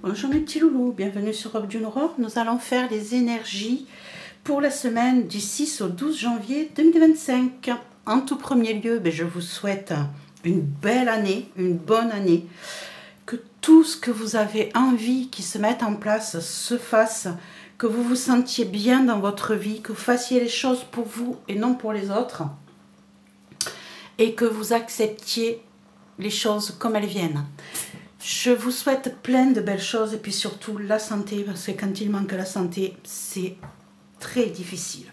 Bonjour mes petits loulous, bienvenue sur Robe d'une Aurore. Nous allons faire les énergies pour la semaine du 6 au 12 janvier 2025. En tout premier lieu, je vous souhaite une belle année, une bonne année. Que tout ce que vous avez envie qui se mette en place se fasse. Que vous vous sentiez bien dans votre vie, que vous fassiez les choses pour vous et non pour les autres. Et que vous acceptiez les choses comme elles viennent. Je vous souhaite plein de belles choses et puis surtout la santé, parce que quand il manque la santé, c'est très difficile.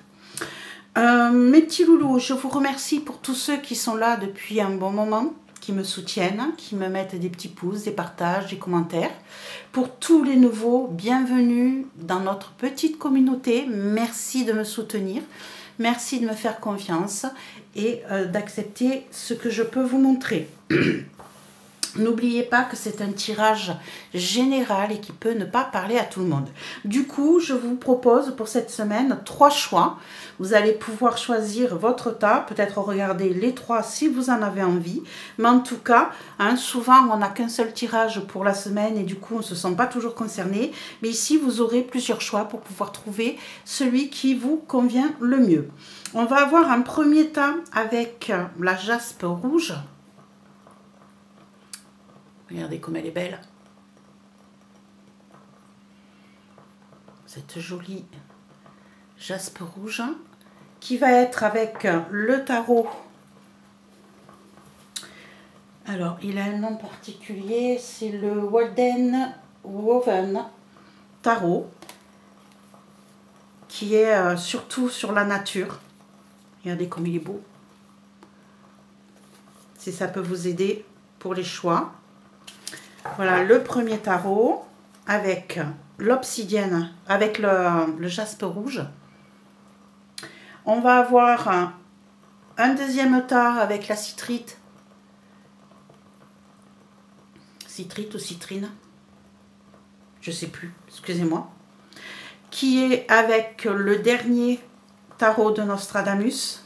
Mes petits loulous, je vous remercie pour tous ceux qui sont là depuis un bon moment, qui me soutiennent, qui me mettent des petits pouces, des partages, des commentaires. Pour tous les nouveaux, bienvenue dans notre petite communauté. Merci de me soutenir, merci de me faire confiance et d'accepter ce que je peux vous montrer. N'oubliez pas que c'est un tirage général et qui peut ne pas parler à tout le monde. Du coup, je vous propose pour cette semaine 3 choix. Vous allez pouvoir choisir votre tas, peut-être regarder les 3 si vous en avez envie. Mais en tout cas, souvent on n'a qu'un seul tirage pour la semaine et du coup on ne se sent pas toujours concerné. Mais ici, vous aurez plusieurs choix pour pouvoir trouver celui qui vous convient le mieux. On va avoir un premier tas avec la jaspe rouge. Regardez comme elle est belle. Cette jolie jaspe rouge qui va être avec le tarot. Alors, il a un nom particulier, c'est le Walden Woven Tarot qui est surtout sur la nature. Regardez comme il est beau. Si ça peut vous aider pour les choix. Voilà le premier tarot avec l'obsidienne, avec le jaspe rouge. On va avoir un deuxième tas avec la citrite. Citrite ou citrine, je sais plus, excusez-moi. Qui est avec le dernier tarot de Nostradamus.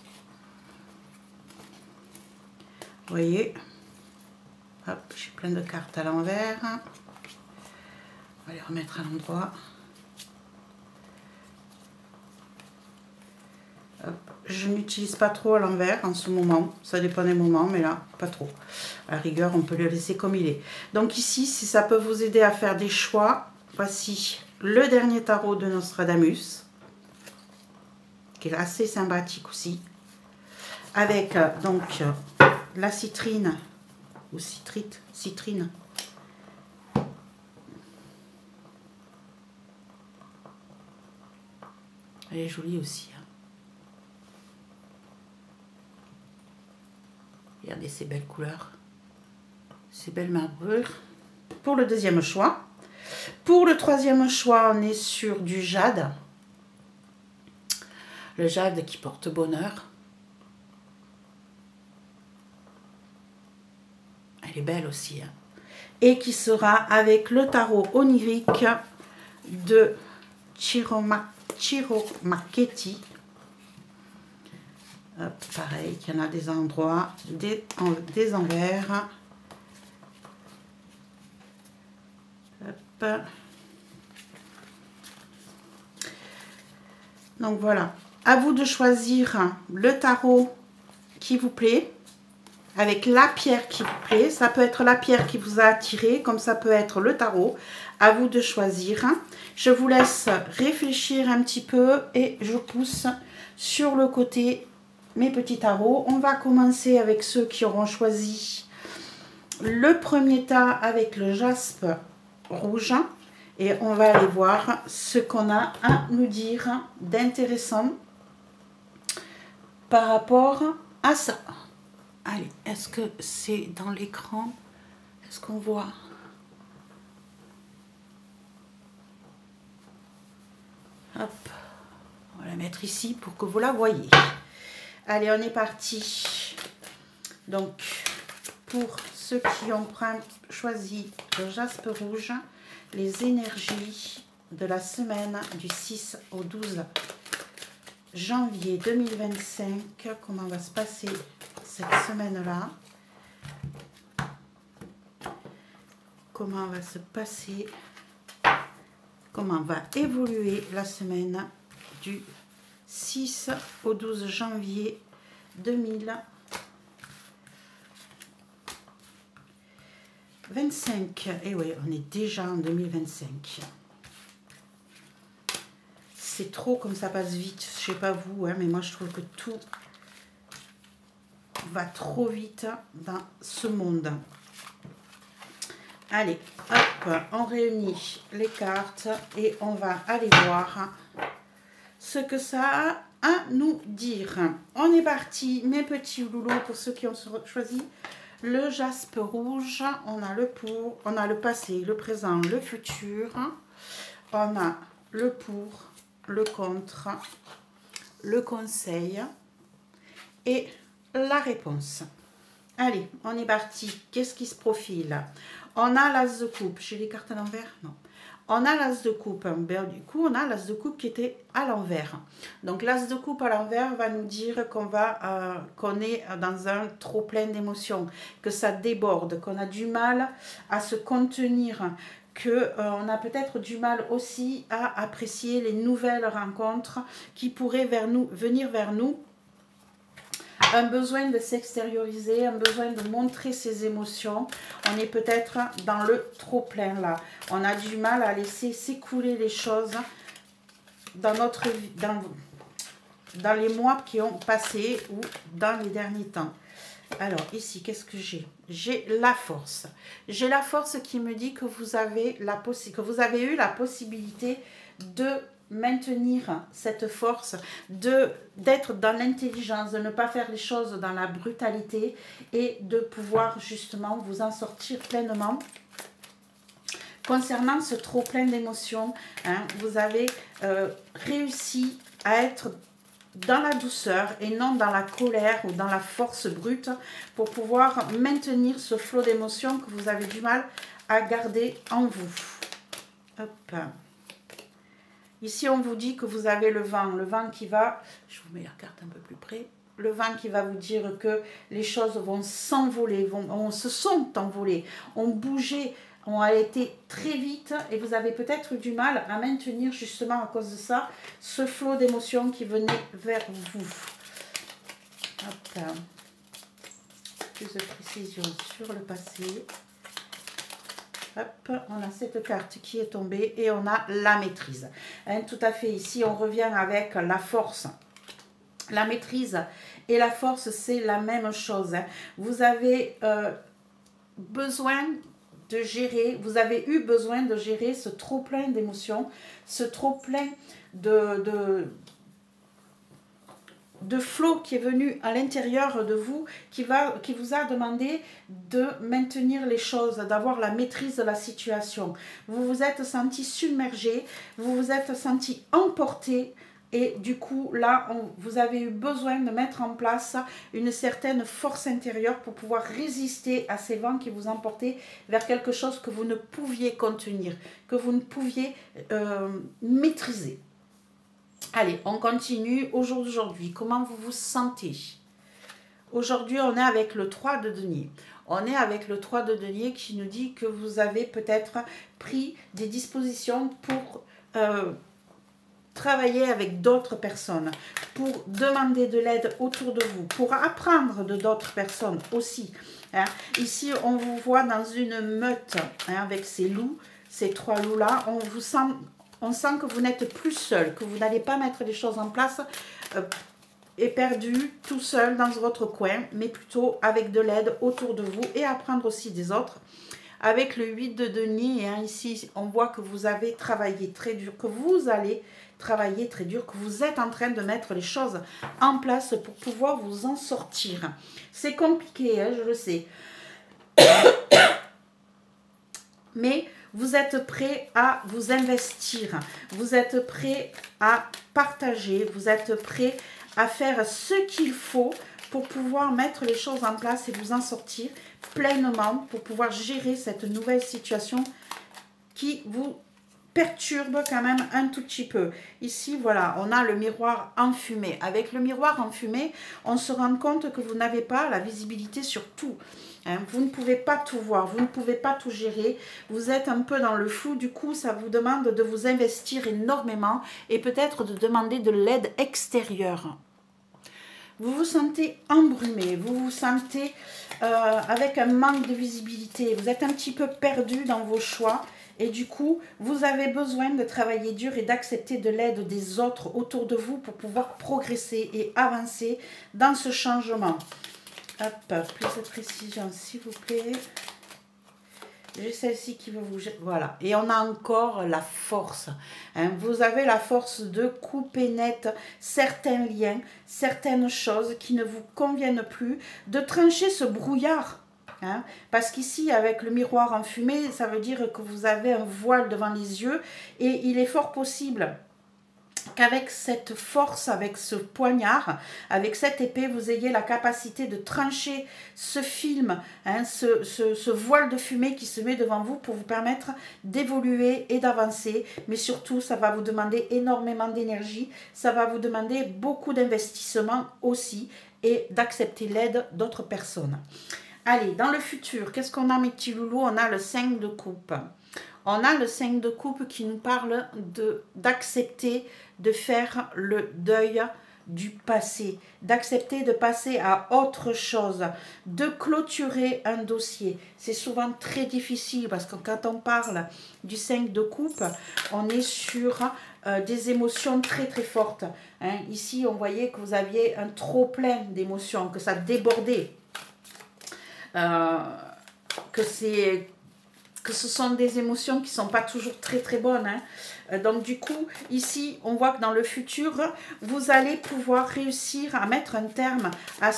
Vous voyez. Hop, j'ai plein de cartes à l'envers. On va les remettre à l'endroit. Je n'utilise pas trop à l'envers en ce moment. Ça dépend des moments, mais là, pas trop. À la rigueur, on peut le laisser comme il est. Donc ici, si ça peut vous aider à faire des choix, voici le dernier tarot de Nostradamus, qui est assez sympathique aussi. Avec donc la citrine. Ou citrine. Elle est jolie aussi. Hein. Regardez ces belles couleurs. Ces belles marbrures. Pour le deuxième choix. Pour le troisième choix, on est sur du jade. Le jade qui porte bonheur. Elle est belle aussi. Hein. Et qui sera avec le tarot onirique de Chiromachetti. Pareil, qu'il y en a des endroits, des envers. Hop. Donc voilà, à vous de choisir le tarot qui vous plaît. Avec la pierre qui vous plaît, ça peut être la pierre qui vous a attiré, comme ça peut être le tarot. À vous de choisir. Je vous laisse réfléchir un petit peu et je pousse sur le côté mes petits tarots. On va commencer avec ceux qui auront choisi le premier tas avec le jaspe rouge. Et on va aller voir ce qu'on a à nous dire d'intéressant par rapport à ça. Allez, est-ce que c'est dans l'écran? Est-ce qu'on voit? Hop, on va la mettre ici pour que vous la voyez. Allez, on est parti. Donc, pour ceux qui ont choisi le jaspe rouge, les énergies de la semaine du 6 au 12 janvier 2025, comment va se passer cette semaine-là, comment va se passer comment va évoluer la semaine du 6 au 12 janvier 2025. Et oui, on est déjà en 2025. C'est trop comme ça passe vite. Je sais pas vous, hein, mais moi je trouve que tout va trop vite dans ce monde. Allez, hop, on réunit les cartes et on va aller voir ce que ça a à nous dire. On est parti, mes petits loulous, pour ceux qui ont choisi le jaspe rouge. On a le pour, on a le passé, le présent, le futur. On a le pour, le contre, le conseil et la réponse. Allez, on est parti. Qu'est-ce qui se profile? On a l'as de coupe. J'ai les cartes à l'envers? Non. On a l'as de coupe. Ben, du coup, on a l'as de coupe qui était à l'envers. Donc, l'as de coupe à l'envers va nous dire qu'on est dans un trop plein d'émotions, que ça déborde, qu'on a du mal à se contenir, qu'on a peut-être du mal aussi à apprécier les nouvelles rencontres qui pourraient venir vers nous. Un besoin de s'extérioriser, un besoin de montrer ses émotions. On est peut-être dans le trop-plein là. On a du mal à laisser s'écouler les choses dans notre vie, dans les mois qui ont passé ou dans les derniers temps. Alors ici, qu'est-ce que j'ai? J'ai la force. J'ai la force qui me dit que vous avez eu la possibilité de maintenir cette force, d'être dans l'intelligence, de ne pas faire les choses dans la brutalité et de pouvoir justement vous en sortir pleinement. Concernant ce trop plein d'émotions, hein, vous avez réussi à être dans la douceur et non dans la colère ou dans la force brute pour pouvoir maintenir ce flot d'émotions que vous avez du mal à garder en vous. Hop. Ici, on vous dit que vous avez le vent qui va, je vous mets la carte un peu plus près, le vent qui va vous dire que les choses vont s'envoler, se sont envolées, ont bougé, ont été très vite et vous avez peut-être eu du mal à maintenir justement à cause de ça, ce flot d'émotions qui venait vers vous. Hop. Plus de précision sur le passé. Hop, on a cette carte qui est tombée et on a la maîtrise. Hein, tout à fait, ici on revient avec la force. La maîtrise et la force, c'est la même chose. Hein. Vous avez besoin de gérer, vous avez eu besoin de gérer ce trop plein d'émotions, ce trop plein de flot qui est venu à l'intérieur de vous, qui vous a demandé de maintenir les choses, d'avoir la maîtrise de la situation. Vous vous êtes senti submergé, vous vous êtes senti emporté et du coup là vous avez eu besoin de mettre en place une certaine force intérieure pour pouvoir résister à ces vents qui vous emportaient vers quelque chose que vous ne pouviez contenir, que vous ne pouviez maîtriser. Allez, on continue. Aujourd'hui, comment vous vous sentez? Aujourd'hui, on est avec le 3 de denier. On est avec le 3 de denier qui nous dit que vous avez peut-être pris des dispositions pour travailler avec d'autres personnes, pour demander de l'aide autour de vous, pour apprendre de d'autres personnes aussi. Hein. Ici, on vous voit dans une meute hein, avec ces loups, ces 3 loups-là. On sent que vous n'êtes plus seul, que vous n'allez pas mettre les choses en place éperdu, tout seul dans votre coin, mais plutôt avec de l'aide autour de vous et apprendre aussi des autres. Avec le 8 de denier, hein, ici, on voit que vous avez travaillé très dur, que vous allez travailler très dur, que vous êtes en train de mettre les choses en place pour pouvoir vous en sortir. C'est compliqué, hein, je le sais. Mais vous êtes prêt à vous investir, vous êtes prêt à partager, vous êtes prêt à faire ce qu'il faut pour pouvoir mettre les choses en place et vous en sortir pleinement, pour pouvoir gérer cette nouvelle situation qui vous perturbe quand même un tout petit peu. Ici, voilà, on a le miroir enfumé. Avec le miroir enfumé, on se rend compte que vous n'avez pas la visibilité sur tout. Hein. Vous ne pouvez pas tout voir, vous ne pouvez pas tout gérer. Vous êtes un peu dans le flou, du coup, ça vous demande de vous investir énormément et peut-être de demander de l'aide extérieure. Vous vous sentez embrumé, vous vous sentez avec un manque de visibilité. Vous êtes un petit peu perdu dans vos choix. Et du coup, vous avez besoin de travailler dur et d'accepter de l'aide des autres autour de vous pour pouvoir progresser et avancer dans ce changement. Hop, plus de précision s'il vous plaît. J'ai celle-ci qui va vous... Voilà. Et on a encore la force. Hein. Vous avez la force de couper net certains liens, certaines choses qui ne vous conviennent plus, de trancher ce brouillard. Hein, parce qu'ici, avec le miroir enfumé, ça veut dire que vous avez un voile devant les yeux et il est fort possible qu'avec cette force, avec ce poignard, avec cette épée, vous ayez la capacité de trancher ce film, hein, ce voile de fumée qui se met devant vous pour vous permettre d'évoluer et d'avancer. Mais surtout, ça va vous demander énormément d'énergie, ça va vous demander beaucoup d'investissement aussi et d'accepter l'aide d'autres personnes. Allez, dans le futur, qu'est-ce qu'on a mes petits loulous? On a le 5 de coupe. On a le 5 de coupe qui nous parle d'accepter de faire le deuil du passé, d'accepter de passer à autre chose, de clôturer un dossier. C'est souvent très difficile parce que quand on parle du 5 de coupe, on est sur des émotions très très fortes. Hein. Ici, on voyait que vous aviez un trop plein d'émotions, que ça débordait. Que ce sont des émotions qui ne sont pas toujours très très bonnes. Hein. Donc du coup, ici, on voit que dans le futur, vous allez pouvoir réussir à mettre un terme à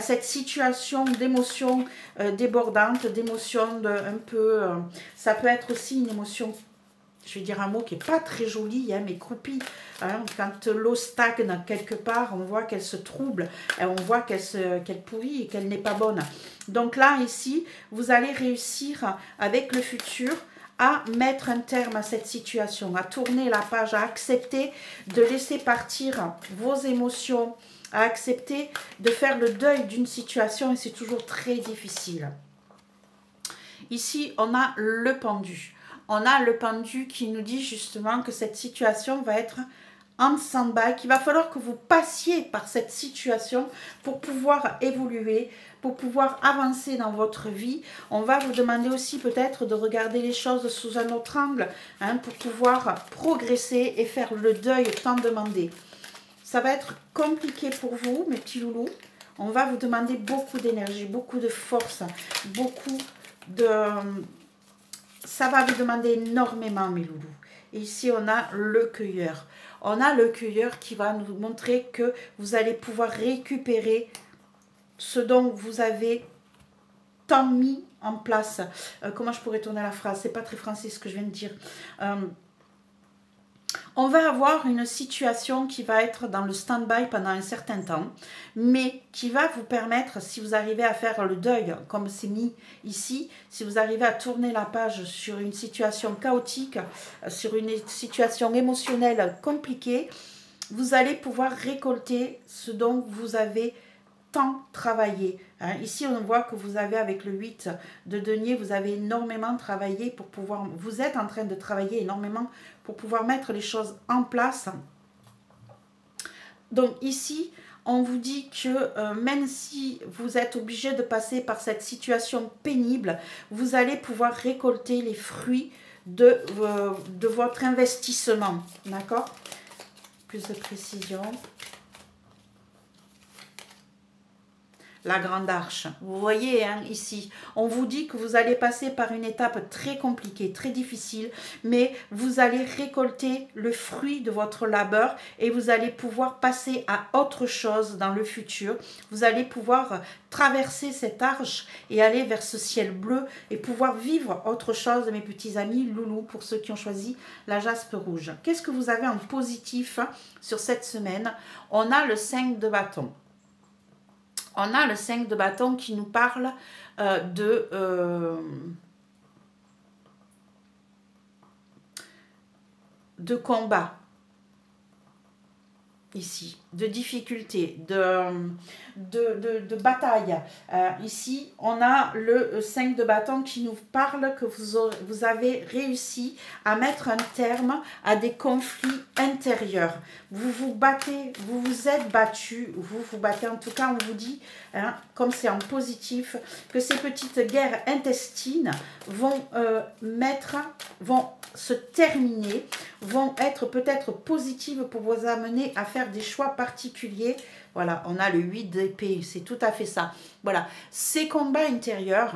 cette situation d'émotions débordantes, d'émotions un peu... ça peut être aussi une émotion, je vais dire un mot qui n'est pas très joli, hein, mais croupie. Hein, quand l'eau stagne quelque part, on voit qu'elle se trouble, on voit qu'elle pourrit et qu'elle n'est pas bonne. Donc là, ici, vous allez réussir avec le futur à mettre un terme à cette situation, à tourner la page, à accepter de laisser partir vos émotions, à accepter de faire le deuil d'une situation et c'est toujours très difficile. Ici, on a le pendu. On a le pendu qui nous dit justement que cette situation va être en stand-by, qu'il va falloir que vous passiez par cette situation pour pouvoir évoluer, pour pouvoir avancer dans votre vie. On va vous demander aussi peut-être de regarder les choses sous un autre angle, hein, pour pouvoir progresser et faire le deuil tant demandé. Ça va être compliqué pour vous, mes petits loulous. On va vous demander beaucoup d'énergie, beaucoup de force, beaucoup de... Ça va vous demander énormément, mes loulous. Et ici, on a le cueilleur. On a le cueilleur qui va nous montrer que vous allez pouvoir récupérer ce dont vous avez tant mis en place. Comment je pourrais tourner la phrase? C'est pas très français ce que je viens de dire. On va avoir une situation qui va être dans le stand-by pendant un certain temps, mais qui va vous permettre, si vous arrivez à faire le deuil, comme c'est mis ici, si vous arrivez à tourner la page sur une situation chaotique, sur une situation émotionnelle compliquée, vous allez pouvoir récolter ce dont vous avez tant travaillé. Hein. Ici, on voit que vous avez, avec le 8 de denier, vous avez énormément travaillé pour pouvoir... Vous êtes en train de travailler énormément pour pouvoir mettre les choses en place. Donc ici, on vous dit que même si vous êtes obligé de passer par cette situation pénible, vous allez pouvoir récolter les fruits de votre investissement. D'accord? Plus de précision. La grande arche. Vous voyez, hein, ici, on vous dit que vous allez passer par une étape très compliquée, très difficile, mais vous allez récolter le fruit de votre labeur et vous allez pouvoir passer à autre chose dans le futur. Vous allez pouvoir traverser cette arche et aller vers ce ciel bleu et pouvoir vivre autre chose, mes petits amis loulous, pour ceux qui ont choisi la jaspe rouge. Qu'est-ce que vous avez en positif sur cette semaine? On a le 5 de bâton. On a le 5 de bâton qui nous parle de combat. Ici, de difficulté, de bataille. Ici, on a le 5 de bâton qui nous parle que vous avez réussi à mettre un terme à des conflits intérieurs. Vous vous battez, vous vous êtes battu, vous vous battez, en tout cas on vous dit, hein, comme c'est en positif, que ces petites guerres intestines vont se terminer, vont être peut-être positives pour vous amener à faire des choix particuliers. Voilà, on a le 8 d'épée, c'est tout à fait ça. Voilà, ces combats intérieurs,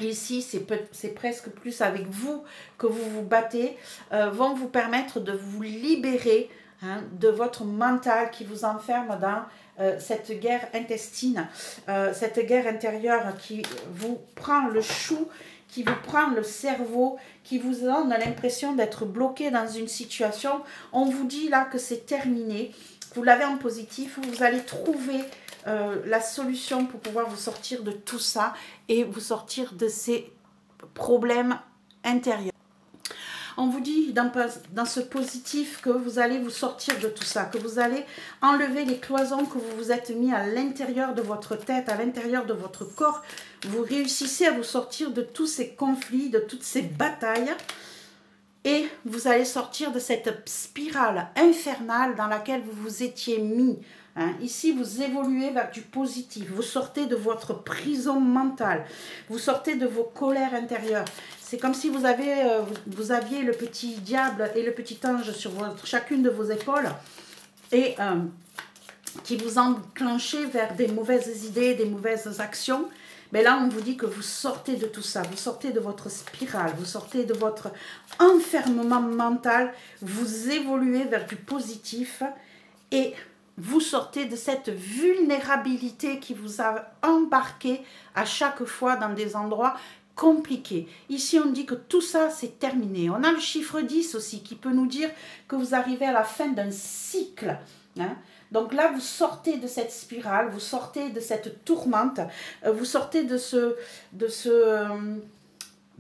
ici c'est presque plus avec vous que vous vous battez, vont vous permettre de vous libérer, hein, de votre mental qui vous enferme dans cette guerre intestine, cette guerre intérieure qui vous prend le chou, qui vous prend le cerveau, qui vous donne l'impression d'être bloqué dans une situation. On vous dit là que c'est terminé, vous l'avez en positif, vous allez trouver la solution pour pouvoir vous sortir de tout ça et vous sortir de ces problèmes intérieurs. On vous dit dans ce positif que vous allez vous sortir de tout ça, que vous allez enlever les cloisons que vous vous êtes mis à l'intérieur de votre tête, à l'intérieur de votre corps. Vous réussissez à vous sortir de tous ces conflits, de toutes ces batailles. Et vous allez sortir de cette spirale infernale dans laquelle vous vous étiez mis. Hein. Ici, vous évoluez vers du positif. Vous sortez de votre prison mentale. Vous sortez de vos colères intérieures. C'est comme si vous aviez le petit diable et le petit ange sur chacune de vos épaules et qui vous enclenchaient vers des mauvaises idées, des mauvaises actions. Mais là, on vous dit que vous sortez de tout ça, vous sortez de votre spirale, vous sortez de votre enfermement mental, vous évoluez vers du positif et vous sortez de cette vulnérabilité qui vous a embarqué à chaque fois dans des endroits compliqués. Ici, on dit que tout ça, c'est terminé. On a le chiffre 10 aussi qui peut nous dire que vous arrivez à la fin d'un cycle. Hein. Donc là, vous sortez de cette spirale, vous sortez de cette tourmente, vous sortez de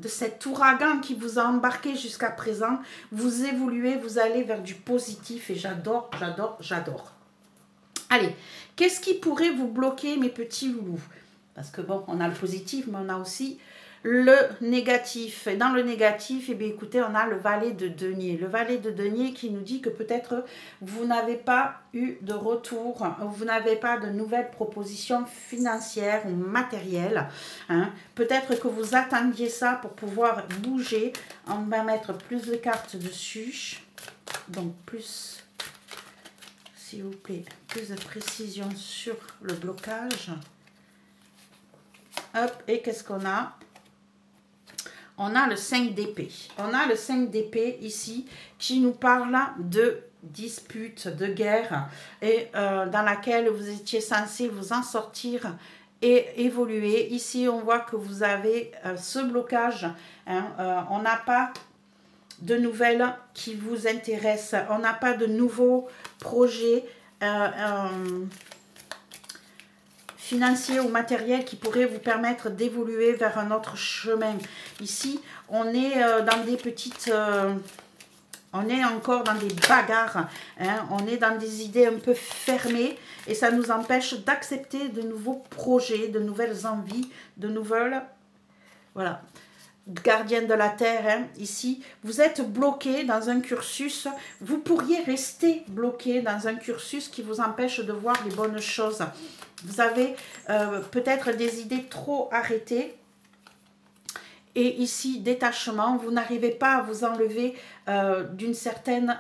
cet ouragan qui vous a embarqué jusqu'à présent. Vous évoluez, vous allez vers du positif et j'adore, j'adore, j'adore. Allez, qu'est-ce qui pourrait vous bloquer, mes petits loulous? Parce que bon, on a le positif, mais on a aussi le négatif. Et dans le négatif, eh bien, écoutez, on a le valet de denier. Le valet de denier qui nous dit que peut-être vous n'avez pas eu de retour, vous n'avez pas de nouvelles propositions financières ou matérielles. Hein. Peut-être que vous attendiez ça pour pouvoir bouger. On va mettre plus de cartes dessus. Donc plus, s'il vous plaît, plus de précision sur le blocage. Hop, et qu'est-ce qu'on a? On a le 5 d'épée. On a le 5 d'épée ici qui nous parle de dispute, de guerre et dans laquelle vous étiez censé vous en sortir et évoluer. Ici, on voit que vous avez ce blocage. Hein, on n'a pas de nouvelles qui vous intéressent. On n'a pas de nouveaux projets financier ou matériel qui pourrait vous permettre d'évoluer vers un autre chemin. Ici, on est dans des petites... on est encore dans des bagarres. Hein, on est dans des idées un peu fermées et ça nous empêche d'accepter de nouveaux projets, de nouvelles envies, de nouvelles... Voilà. Gardienne de la terre, hein, ici, vous êtes bloqué dans un cursus, vous pourriez rester bloqué dans un cursus qui vous empêche de voir les bonnes choses. Vous avez peut-être des idées trop arrêtées. Et ici, détachement, vous n'arrivez pas à vous enlever d'une certaine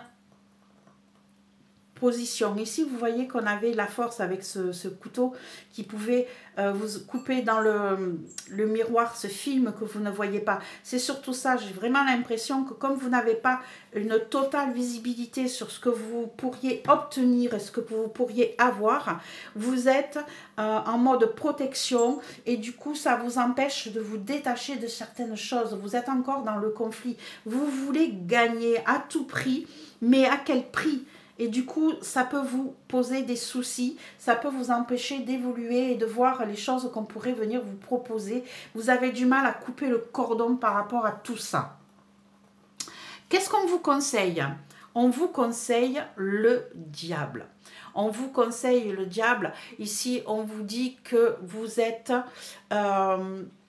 position. Ici, vous voyez qu'on avait la force avec ce couteau qui pouvait vous couper dans le miroir, ce film que vous ne voyez pas. C'est surtout ça, j'ai vraiment l'impression que comme vous n'avez pas une totale visibilité sur ce que vous pourriez obtenir et ce que vous pourriez avoir, vous êtes en mode protection et du coup, ça vous empêche de vous détacher de certaines choses. Vous êtes encore dans le conflit. Vous voulez gagner à tout prix, mais à quel prix ? Et du coup, ça peut vous poser des soucis, ça peut vous empêcher d'évoluer et de voir les choses qu'on pourrait venir vous proposer. Vous avez du mal à couper le cordon par rapport à tout ça. Qu'est-ce qu'on vous conseille? On vous conseille le diable. On vous conseille le diable. Ici, on vous dit que vous êtes...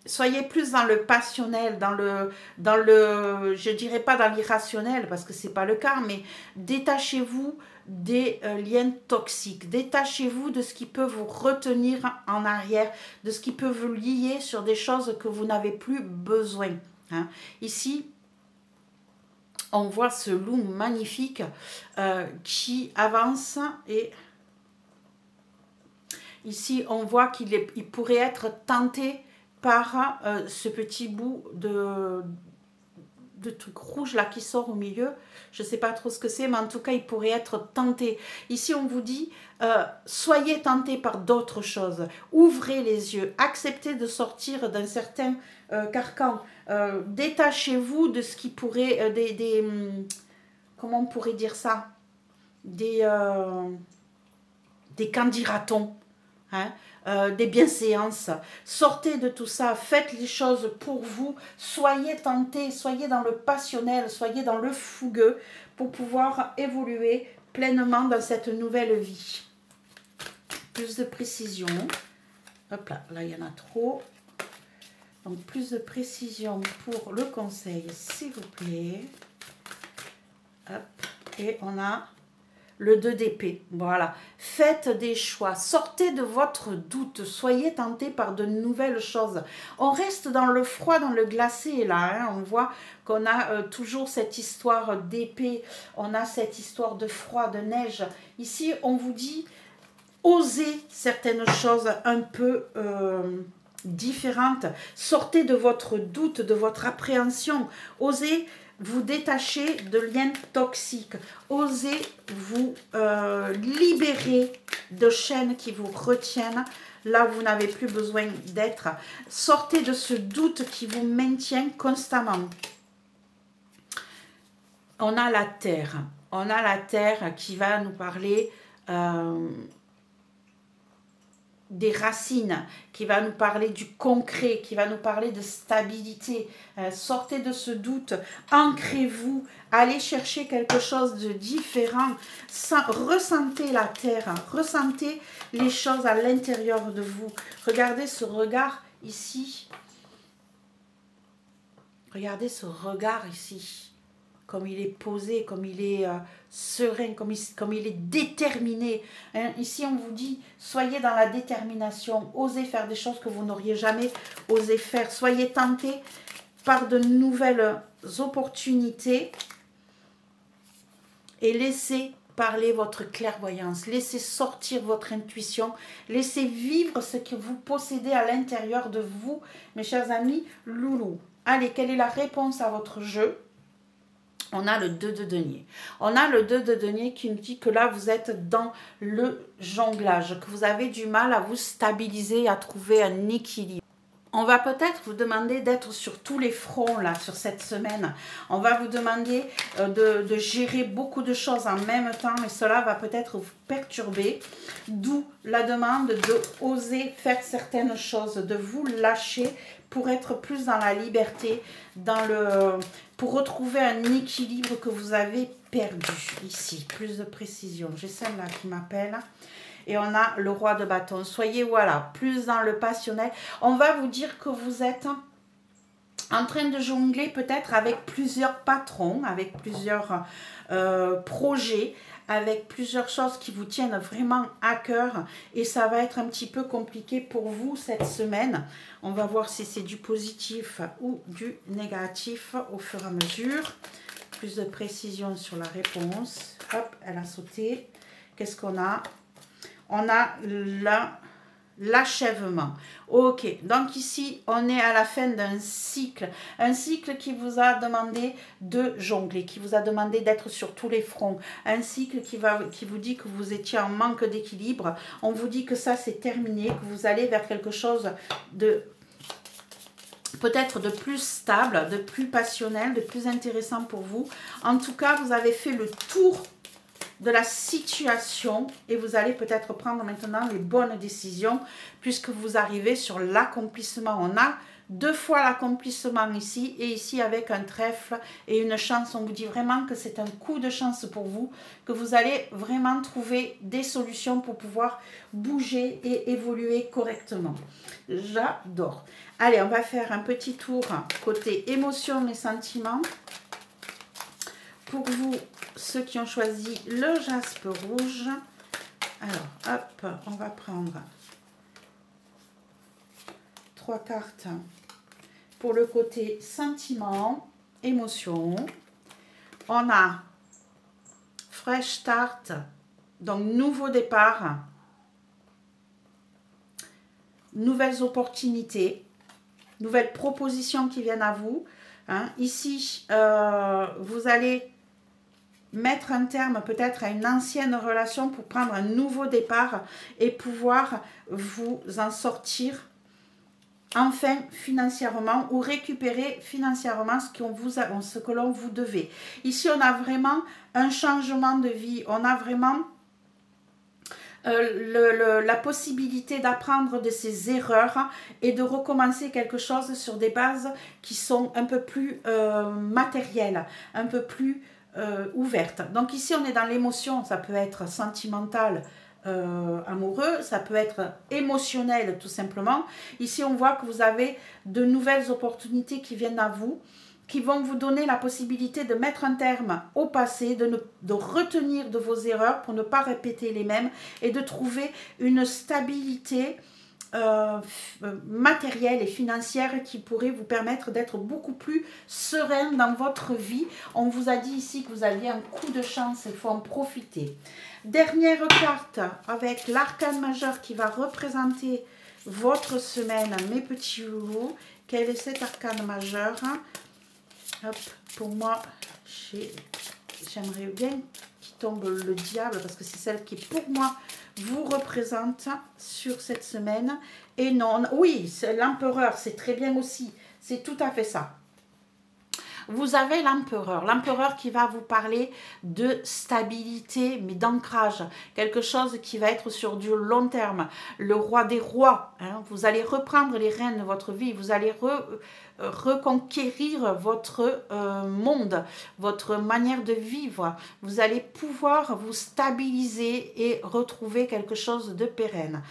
soyez plus dans le passionnel, je dirais pas dans l'irrationnel, parce que c'est pas le cas, mais détachez-vous des liens toxiques. Détachez-vous de ce qui peut vous retenir en arrière, de ce qui peut vous lier sur des choses que vous n'avez plus besoin. Hein. Ici, on voit ce loup magnifique qui avance et ici on voit qu'il pourrait être tenté par ce petit bout de truc rouge là qui sort au milieu. Je ne sais pas trop ce que c'est, mais en tout cas il pourrait être tenté. Ici on vous dit soyez tenté par d'autres choses, ouvrez les yeux, acceptez de sortir d'un certain carcan, détachez-vous de ce qui pourrait comment on pourrait dire ça, des qu'en dira-t-on, hein, des bienséances. Sortez de tout ça, faites les choses pour vous, soyez tentés, soyez dans le passionnel, soyez dans le fougueux pour pouvoir évoluer pleinement dans cette nouvelle vie. Plus de précision. Hop là, là il y en a trop. Donc plus de précision pour le conseil, s'il vous plaît. Hop. Et on a le 2 d'épée. Voilà. Faites des choix. Sortez de votre doute. Soyez tentés par de nouvelles choses. On reste dans le froid, dans le glacé là. Hein. On voit qu'on a toujours cette histoire d'épée. On a cette histoire de froid, de neige. Ici, on vous dit, osez certaines choses un peu différentes. Sortez de votre doute, de votre appréhension. Osez vous détacher de liens toxiques. Osez vous libérer de chaînes qui vous retiennent là où vous n'avez plus besoin d'être. Sortez de ce doute qui vous maintient constamment. On a la terre. On a la terre qui va nous parler des racines, qui va nous parler du concret, qui va nous parler de stabilité. Sortez de ce doute, ancrez-vous, allez chercher quelque chose de différent. Ressentez la terre, ressentez les choses à l'intérieur de vous. Regardez ce regard ici. Regardez ce regard ici. Comme il est posé, comme il est serein, comme il est déterminé. Hein, ici, on vous dit, soyez dans la détermination, osez faire des choses que vous n'auriez jamais osé faire. Soyez tentés par de nouvelles opportunités et laissez parler votre clairvoyance, laissez sortir votre intuition, laissez vivre ce que vous possédez à l'intérieur de vous, mes chers amis loulous. Allez, quelle est la réponse à votre jeu? On a le 2 de denier. On a le 2 de denier qui nous dit que là, vous êtes dans le jonglage, que vous avez du mal à vous stabiliser, à trouver un équilibre. On va peut-être vous demander d'être sur tous les fronts là, sur cette semaine. On va vous demander de gérer beaucoup de choses en même temps et cela va peut-être vous perturber. D'où la demande de oser faire certaines choses, de vous lâcher pour être plus dans la liberté, pour retrouver un équilibre que vous avez perdu. Ici, plus de précision. J'ai celle-là qui m'appelle. Et on a le roi de bâton. Soyez, voilà, plus dans le passionnel. On va vous dire que vous êtes en train de jongler peut-être avec plusieurs patrons, avec plusieurs projets, avec plusieurs choses qui vous tiennent vraiment à cœur. Et ça va être un petit peu compliqué pour vous cette semaine. On va voir si c'est du positif ou du négatif au fur et à mesure. Plus de précision sur la réponse. Hop, elle a sauté. Qu'est-ce qu'on a? On a l'achèvement. Ok, donc ici, on est à la fin d'un cycle. Un cycle qui vous a demandé de jongler, qui vous a demandé d'être sur tous les fronts. Un cycle qui vous dit que vous étiez en manque d'équilibre. On vous dit que ça, c'est terminé, que vous allez vers quelque chose de peut-être de plus stable, de plus passionnel, de plus intéressant pour vous. En tout cas, vous avez fait le tour de la situation et vous allez peut-être prendre maintenant les bonnes décisions puisque vous arrivez sur l'accomplissement. On a 2 fois l'accomplissement ici et ici avec un trèfle et une chance. On vous dit vraiment que c'est un coup de chance pour vous, que vous allez vraiment trouver des solutions pour pouvoir bouger et évoluer correctement. J'adore. Allez, on va faire un petit tour côté émotions et sentiments. Pour vous, ceux qui ont choisi le jaspe rouge, alors, hop, on va prendre 3 cartes pour le côté sentiment, émotion. On a fresh start, donc nouveau départ, nouvelles opportunités, nouvelles propositions qui viennent à vous. Hein. Ici, vous allez mettre un terme peut-être à une ancienne relation pour prendre un nouveau départ et pouvoir vous en sortir enfin financièrement ou récupérer financièrement ce que l'on vous devait. Ici, on a vraiment un changement de vie, on a vraiment la possibilité d'apprendre de ses erreurs et de recommencer quelque chose sur des bases qui sont un peu plus matérielles, un peu plus ouvertes. Donc ici, on est dans l'émotion, ça peut être sentimental, amoureux, ça peut être émotionnel tout simplement. Ici, on voit que vous avez de nouvelles opportunités qui viennent à vous, qui vont vous donner la possibilité de mettre un terme au passé, de retenir de vos erreurs pour ne pas répéter les mêmes et de trouver une stabilité matérielle et financière qui pourrait vous permettre d'être beaucoup plus serein dans votre vie. On vous a dit ici que vous aviez un coup de chance, il faut en profiter. Dernière carte avec l'arcane majeur qui va représenter votre semaine, mes petits loulous. Quel est cet arcane majeur? Hop, pour moi, j'aimerais bien qu'il tombe le diable parce que c'est celle qui, pour moi, vous représente sur cette semaine. Et non, oui, l'empereur, c'est très bien aussi. C'est tout à fait ça. Vous avez l'empereur qui va vous parler de stabilité, mais d'ancrage, quelque chose qui va être sur du long terme. Le roi des rois, hein, vous allez reprendre les rênes de votre vie, vous allez reconquérir votre monde, votre manière de vivre. Vous allez pouvoir vous stabiliser et retrouver quelque chose de pérenne.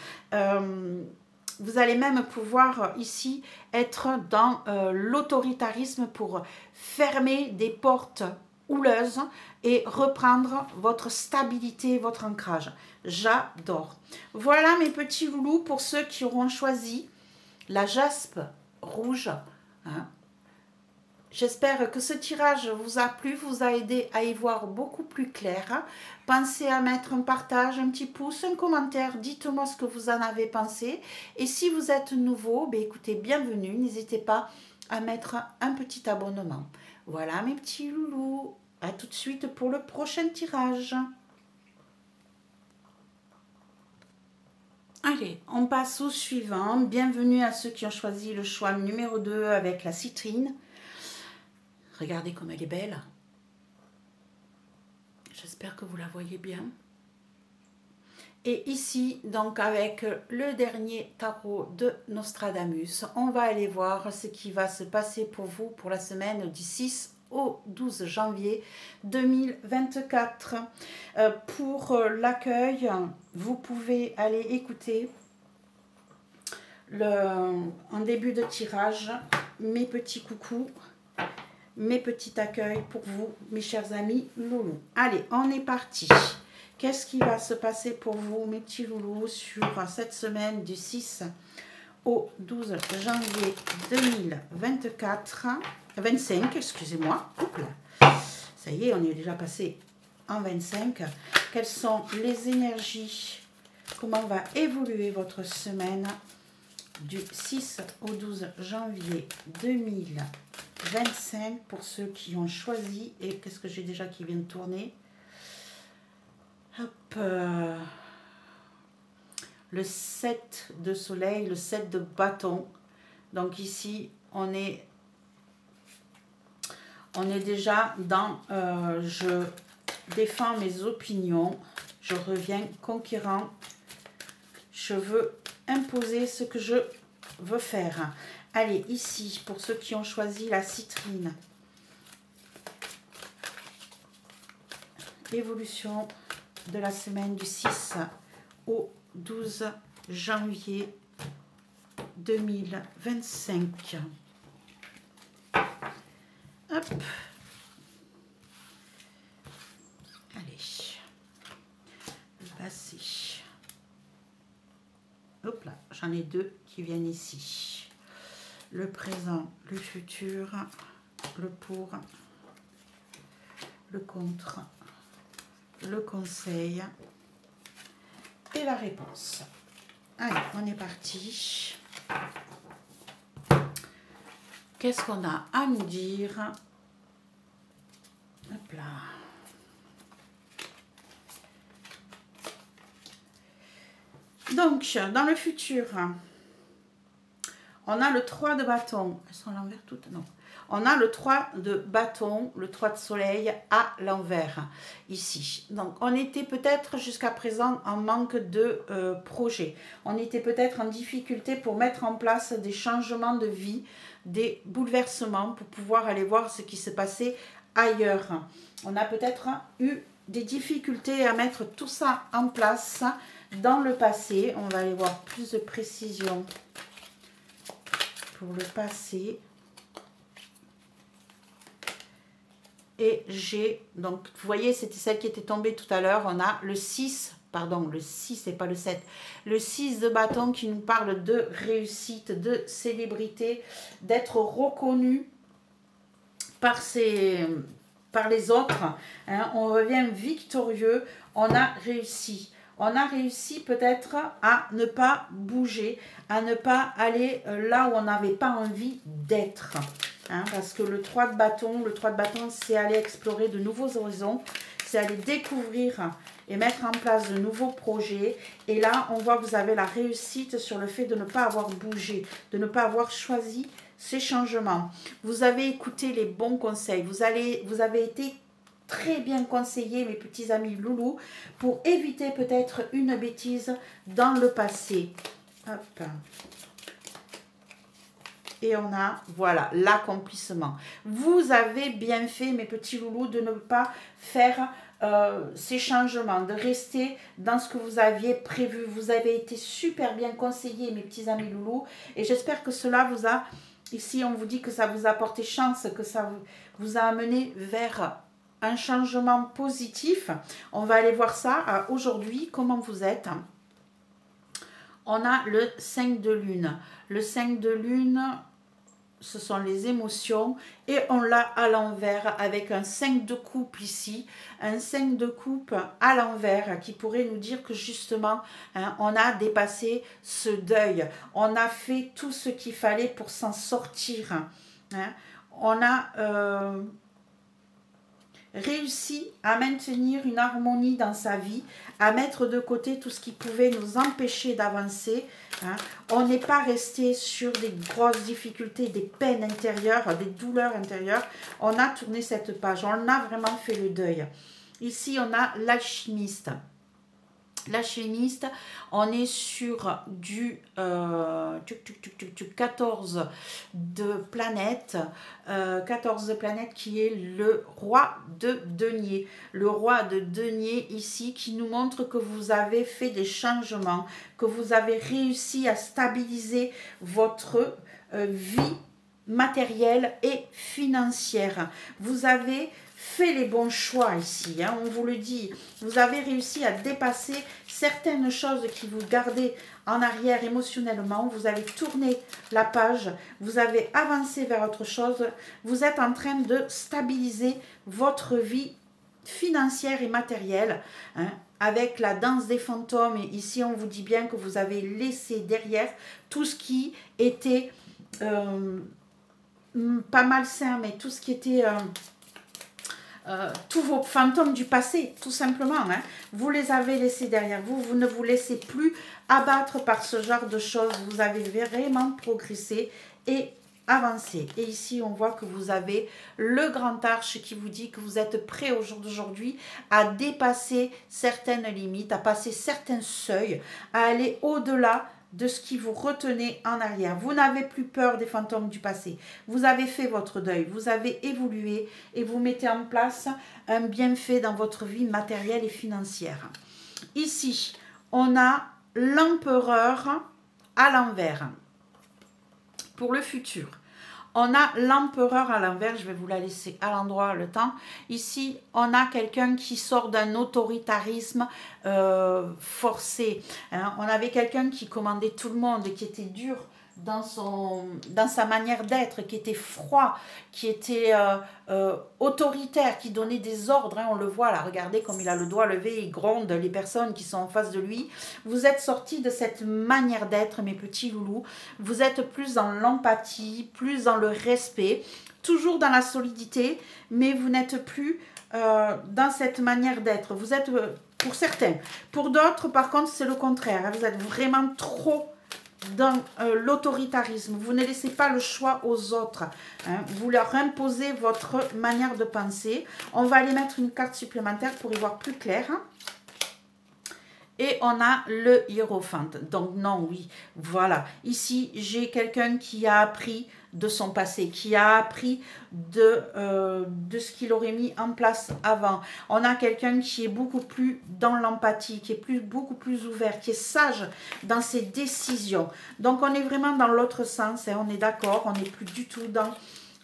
Vous allez même pouvoir ici être dans l'autoritarisme pour fermer des portes houleuses et reprendre votre stabilité, votre ancrage. J'adore. Voilà mes petits loulous pour ceux qui auront choisi la jaspe rouge. Hein. J'espère que ce tirage vous a plu, vous a aidé à y voir beaucoup plus clair. Pensez à mettre un partage, un petit pouce, un commentaire. Dites-moi ce que vous en avez pensé. Et si vous êtes nouveau, ben écoutez, bienvenue. N'hésitez pas à mettre un petit abonnement. Voilà mes petits loulous. À tout de suite pour le prochain tirage. Allez, on passe au suivant. Bienvenue à ceux qui ont choisi le choix numéro 2 avec la citrine. Regardez comme elle est belle. J'espère que vous la voyez bien. Et ici, donc avec le dernier tarot de Nostradamus, on va aller voir ce qui va se passer pour vous pour la semaine du 6 au 12 janvier 2024. Pour l'accueil, vous pouvez aller écouter en début de tirage mes petits coucous, mes petits accueils pour vous, mes chers amis loulous. Allez, on est parti. Qu'est-ce qui va se passer pour vous, mes petits loulous, sur cette semaine du 6 au 12 janvier 25, excusez-moi. Ça y est, on est déjà passé en 25. Quelles sont les énergies? Comment va évoluer votre semaine du 6 au 12 janvier 2025 pour ceux qui ont choisi? Et qu'est-ce que j'ai déjà qui vient de tourner? Hop, le 7 de soleil, le 7 de bâton. Donc ici, on est déjà dans je défends mes opinions, je reviens conquérant, je veux imposer ce que je veux faire. Allez, ici, pour ceux qui ont choisi la citrine. Évolution de la semaine du 6 au 12 janvier 2025. Hop. Allez. Le passé. Hop là, j'en ai deux qui viennent ici. Le présent, le futur, le pour, le contre, le conseil et la réponse. Allez, on est parti. Qu'est-ce qu'on a à nous dire? Hop là. Donc, dans le futur, on a le 3 de bâton. Elles sont à l'envers toutes? Non. On a le 3 de bâton, le 3 de soleil à l'envers, ici. Donc, on était peut-être jusqu'à présent en manque de projet. On était peut-être en difficulté pour mettre en place des changements de vie, des bouleversements pour pouvoir aller voir ce qui se passait ailleurs. On a peut-être eu des difficultés à mettre tout ça en place dans le passé. On va aller voir plus de précision pour le passé. Et j'ai, donc vous voyez, c'était celle qui était tombée tout à l'heure. On a le 6, pardon, le 6 et pas le 7. Le 6 de bâton qui nous parle de réussite, de célébrité, d'être reconnu par les autres. Hein. On revient victorieux, on a réussi. On a réussi peut-être à ne pas bouger, à ne pas aller là où on n'avait pas envie d'être. Hein, parce que le 3 de bâton, c'est aller explorer de nouveaux horizons, c'est aller découvrir et mettre en place de nouveaux projets. Et là, on voit que vous avez la réussite sur le fait de ne pas avoir bougé, de ne pas avoir choisi ces changements. Vous avez écouté les bons conseils, vous avez été très bien conseillés, mes petits amis loulous, pour éviter peut-être une bêtise dans le passé. Hop. Et on a, voilà, l'accomplissement. Vous avez bien fait, mes petits loulous, de ne pas faire ces changements, de rester dans ce que vous aviez prévu. Vous avez été super bien conseillés, mes petits amis loulous. Et j'espère que cela vous a, ici on vous dit que ça vous a apporté chance, que ça vous a amené vers un changement positif. On va aller voir ça aujourd'hui, comment vous êtes. On a le 5 de lune. Le 5 de lune, ce sont les émotions. Et on l'a à l'envers avec un 5 de coupe ici. Un 5 de coupe à l'envers qui pourrait nous dire que justement, hein, on a dépassé ce deuil. On a fait tout ce qu'il fallait pour s'en sortir. Hein. On a réussi à maintenir une harmonie dans sa vie, à mettre de côté tout ce qui pouvait nous empêcher d'avancer. Hein. On n'est pas resté sur des grosses difficultés, des peines intérieures, des douleurs intérieures. On a tourné cette page, on a vraiment fait le deuil. Ici, on a l'alchimiste. L'alchimiste, on est sur du 14 de planète. 14 de planète qui est le roi de denier. Le roi de denier ici qui nous montre que vous avez fait des changements, que vous avez réussi à stabiliser votre vie matérielle et financière. Vous avez fait les bons choix ici, hein, on vous le dit. Vous avez réussi à dépasser certaines choses qui vous gardaient en arrière émotionnellement. Vous avez tourné la page, vous avez avancé vers autre chose. Vous êtes en train de stabiliser votre vie financière et matérielle, hein, avec la danse des fantômes. Et ici, on vous dit bien que vous avez laissé derrière tout ce qui était pas malsain, mais tout ce qui était... tous vos fantômes du passé, tout simplement, hein, vous les avez laissés derrière vous, vous ne vous laissez plus abattre par ce genre de choses, vous avez vraiment progressé et avancé. Et ici, on voit que vous avez le grand arche qui vous dit que vous êtes prêt au jour d'aujourd'hui à dépasser certaines limites, à passer certains seuils, à aller au-delà de ce qui vous retenait en arrière. Vous n'avez plus peur des fantômes du passé. Vous avez fait votre deuil, vous avez évolué et vous mettez en place un bienfait dans votre vie matérielle et financière. Ici, on a l'empereur à l'envers pour le futur. On a l'empereur à l'envers, je vais vous la laisser à l'endroit le temps. Ici, on a quelqu'un qui sort d'un autoritarisme forcé. Hein. On avait quelqu'un qui commandait tout le monde et qui était dur dans sa manière d'être, qui était froid, qui était autoritaire, qui donnait des ordres. Hein. On le voit là, regardez comme il a le doigt levé, il gronde les personnes qui sont en face de lui. Vous êtes sortis de cette manière d'être, mes petits loulous. Vous êtes plus dans l'empathie, plus dans le respect, toujours dans la solidité, mais vous n'êtes plus dans cette manière d'être. Vous êtes, pour certains, pour d'autres, par contre, c'est le contraire. Hein. Vous êtes vraiment trop dans l'autoritarisme. Vous ne laissez pas le choix aux autres. Hein. Vous leur imposez votre manière de penser. On va aller mettre une carte supplémentaire pour y voir plus clair. Et on a le hiérophante. Donc non, oui, voilà. Ici, j'ai quelqu'un qui a appris de son passé, qui a appris de ce qu'il aurait mis en place avant. On a quelqu'un qui est beaucoup plus dans l'empathie, qui est beaucoup plus ouvert, qui est sage dans ses décisions. Donc on est vraiment dans l'autre sens, hein, on est d'accord, on n'est plus du tout dans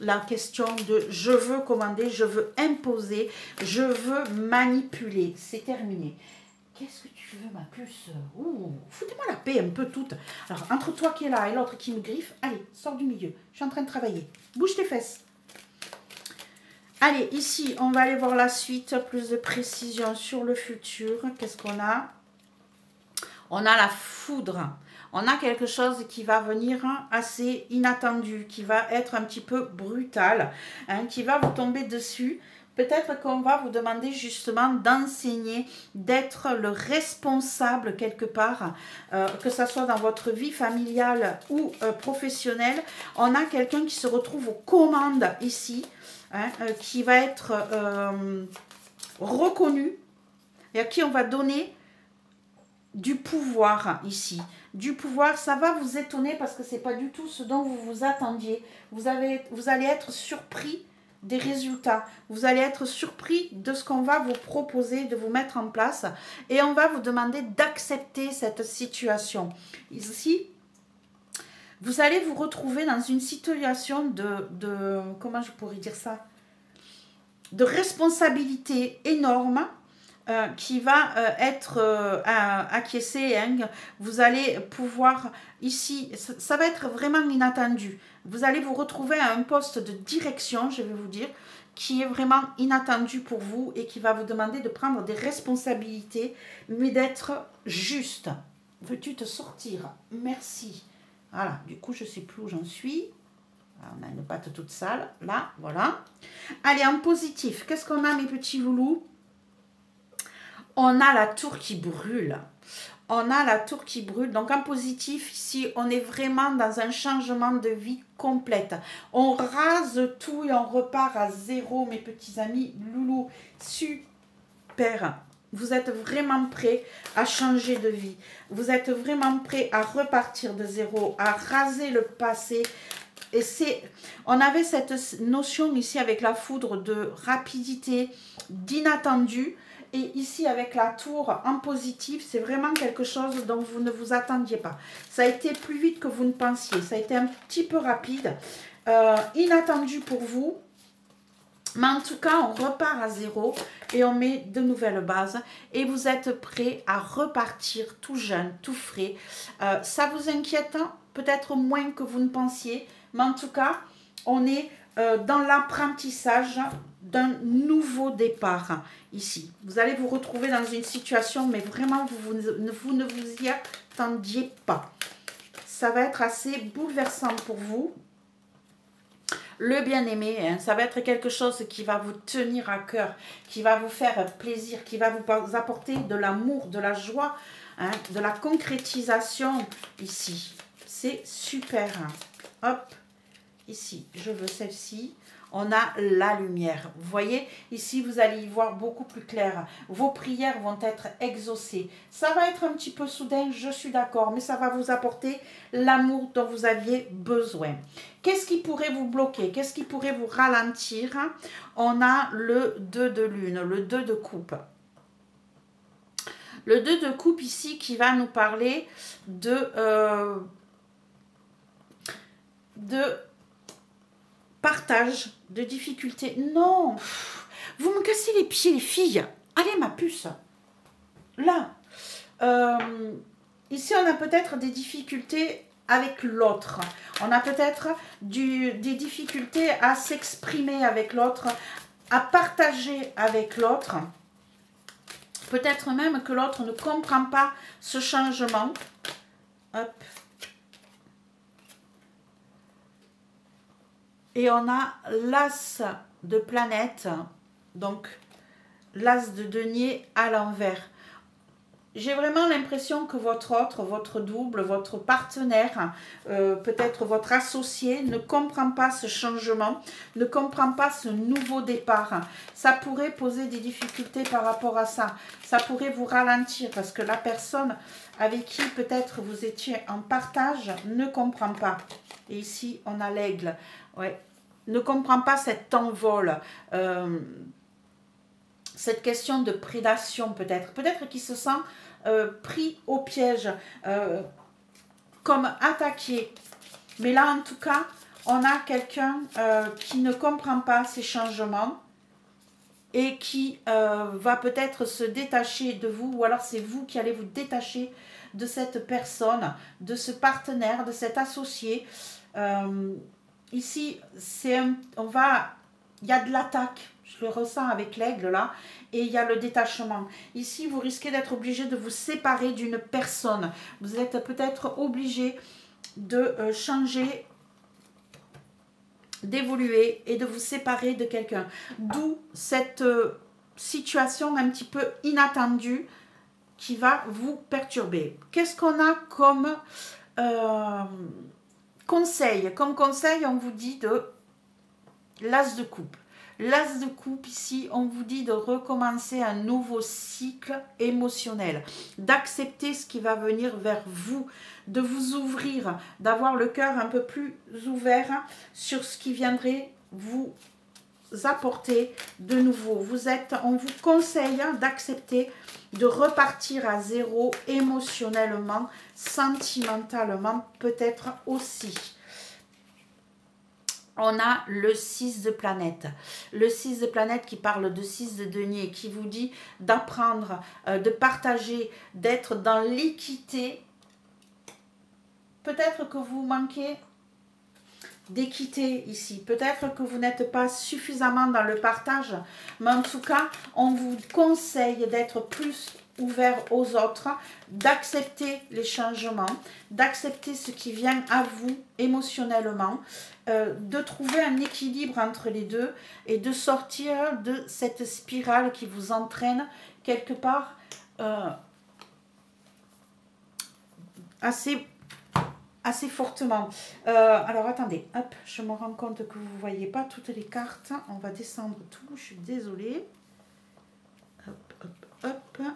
la question de je veux commander, je veux imposer, je veux manipuler. C'est terminé. Qu'est-ce que tu veux, ma puce? Ouh, foutez-moi la paix un peu toute. Alors, entre toi qui est là et l'autre qui me griffe, allez, sors du milieu. Je suis en train de travailler. Bouge tes fesses. Allez, ici, on va aller voir la suite. Plus de précision sur le futur. Qu'est-ce qu'on a? On a la foudre. On a quelque chose qui va venir assez inattendu, qui va être un petit peu brutal, hein, qui va vous tomber dessus. Peut-être qu'on va vous demander justement d'enseigner, d'être le responsable quelque part, que ce soit dans votre vie familiale ou professionnelle. On a quelqu'un qui se retrouve aux commandes ici, hein, qui va être reconnu et à qui on va donner du pouvoir ici. Du pouvoir, ça va vous étonner parce que ce n'est pas du tout ce dont vous vous attendiez. Vous allez être surpris des résultats. Vous allez être surpris de ce qu'on va vous proposer, de vous mettre en place et on va vous demander d'accepter cette situation. Ici, vous allez vous retrouver dans une situation de comment je pourrais dire ça? De responsabilité énorme qui va être acquiescée. Hein. Vous allez pouvoir, ici, ça va être vraiment inattendu. Vous allez vous retrouver à un poste de direction, je vais vous dire, qui est vraiment inattendu pour vous et qui va vous demander de prendre des responsabilités, mais d'être juste. Veux-tu te sortir? Merci. Voilà, du coup, je ne sais plus où j'en suis. On a une patte toute sale, là, voilà. Allez, en positif, qu'est-ce qu'on a, mes petits loulous? On a la tour qui brûle. On a la tour qui brûle. Donc, en positif, ici, on est vraiment dans un changement de vie complète. On rase tout et on repart à zéro, mes petits amis loulous. Super. Vous êtes vraiment prêts à changer de vie. Vous êtes vraiment prêts à repartir de zéro, à raser le passé. Et on avait cette notion ici avec la foudre de rapidité, d'inattendu. Et ici, avec la tour en positif, c'est vraiment quelque chose dont vous ne vous attendiez pas. Ça a été plus vite que vous ne pensiez. Ça a été un petit peu rapide, inattendu pour vous. Mais en tout cas, on repart à zéro et on met de nouvelles bases. Et vous êtes prêts à repartir tout jeune, tout frais. Ça vous inquiète peut-être moins que vous ne pensiez. Mais en tout cas, on est dans l'apprentissage d'un nouveau départ ici. Vous allez vous retrouver dans une situation, mais vraiment, vous ne vous y attendiez pas. Ça va être assez bouleversant pour vous. Le bien-aimé, hein, ça va être quelque chose qui va vous tenir à cœur, qui va vous faire plaisir, qui va vous apporter de l'amour, de la joie, hein, de la concrétisation ici. C'est super. Hop. ici, je veux celle-ci. On a la lumière. Vous voyez, ici, vous allez y voir beaucoup plus clair. Vos prières vont être exaucées. Ça va être un petit peu soudain, je suis d'accord, mais ça va vous apporter l'amour dont vous aviez besoin. Qu'est-ce qui pourrait vous bloquer? Qu'est-ce qui pourrait vous ralentir? On a le 2 de lune, le 2 de coupe. Le 2 de coupe ici qui va nous parler de partage, de difficultés. Non, vous me cassez les pieds, les filles. Allez, ma puce. Là, ici, on a peut-être des difficultés avec l'autre. On a peut-être des difficultés à s'exprimer avec l'autre, à partager avec l'autre. Peut-être même que l'autre ne comprend pas ce changement. Hop. Et on a l'as de planète, donc l'as de denier à l'envers. J'ai vraiment l'impression que votre autre, votre double, votre partenaire, peut-être votre associé, ne comprend pas ce changement, ne comprend pas ce nouveau départ. Ça pourrait poser des difficultés par rapport à ça. Ça pourrait vous ralentir parce que la personne avec qui peut-être vous étiez en partage ne comprend pas. Et ici, on a l'aigle. Ouais. Ne comprend pas cet envol. Cette question de prédation peut-être. Peut-être qu'il se sent pris au piège, comme attaqué. Mais là, en tout cas, on a quelqu'un qui ne comprend pas ces changements et qui va peut-être se détacher de vous, ou alors c'est vous qui allez vous détacher de cette personne, de ce partenaire, de cet associé. Ici, il y a de l'attaque. Je le ressens avec l'aigle là. Et il y a le détachement. Ici, vous risquez d'être obligé de vous séparer d'une personne. Vous êtes peut-être obligé de changer, d'évoluer et de vous séparer de quelqu'un. D'où cette situation un petit peu inattendue qui va vous perturber. Qu'est-ce qu'on a comme conseil? Comme conseil, on vous dit de l'as de coupe. L'as de coupe ici, on vous dit de recommencer un nouveau cycle émotionnel, d'accepter ce qui va venir vers vous, de vous ouvrir, d'avoir le cœur un peu plus ouvert sur ce qui viendrait vous apporter de nouveau. On vous conseille d'accepter de repartir à zéro émotionnellement, sentimentalement peut-être aussi. On a le 6 de planète. Le 6 de planète qui parle de 6 de denier, qui vous dit d'apprendre, de partager, d'être dans l'équité. Peut-être que vous manquez d'équité ici. Peut-être que vous n'êtes pas suffisamment dans le partage. Mais en tout cas, on vous conseille d'être plus ouvert aux autres, d'accepter les changements, d'accepter ce qui vient à vous émotionnellement, de trouver un équilibre entre les deux et de sortir de cette spirale qui vous entraîne quelque part assez fortement. Alors attendez, hop, je me rends compte que vous ne voyez pas toutes les cartes. On va descendre tout, je suis désolée. Hop, hop, hop.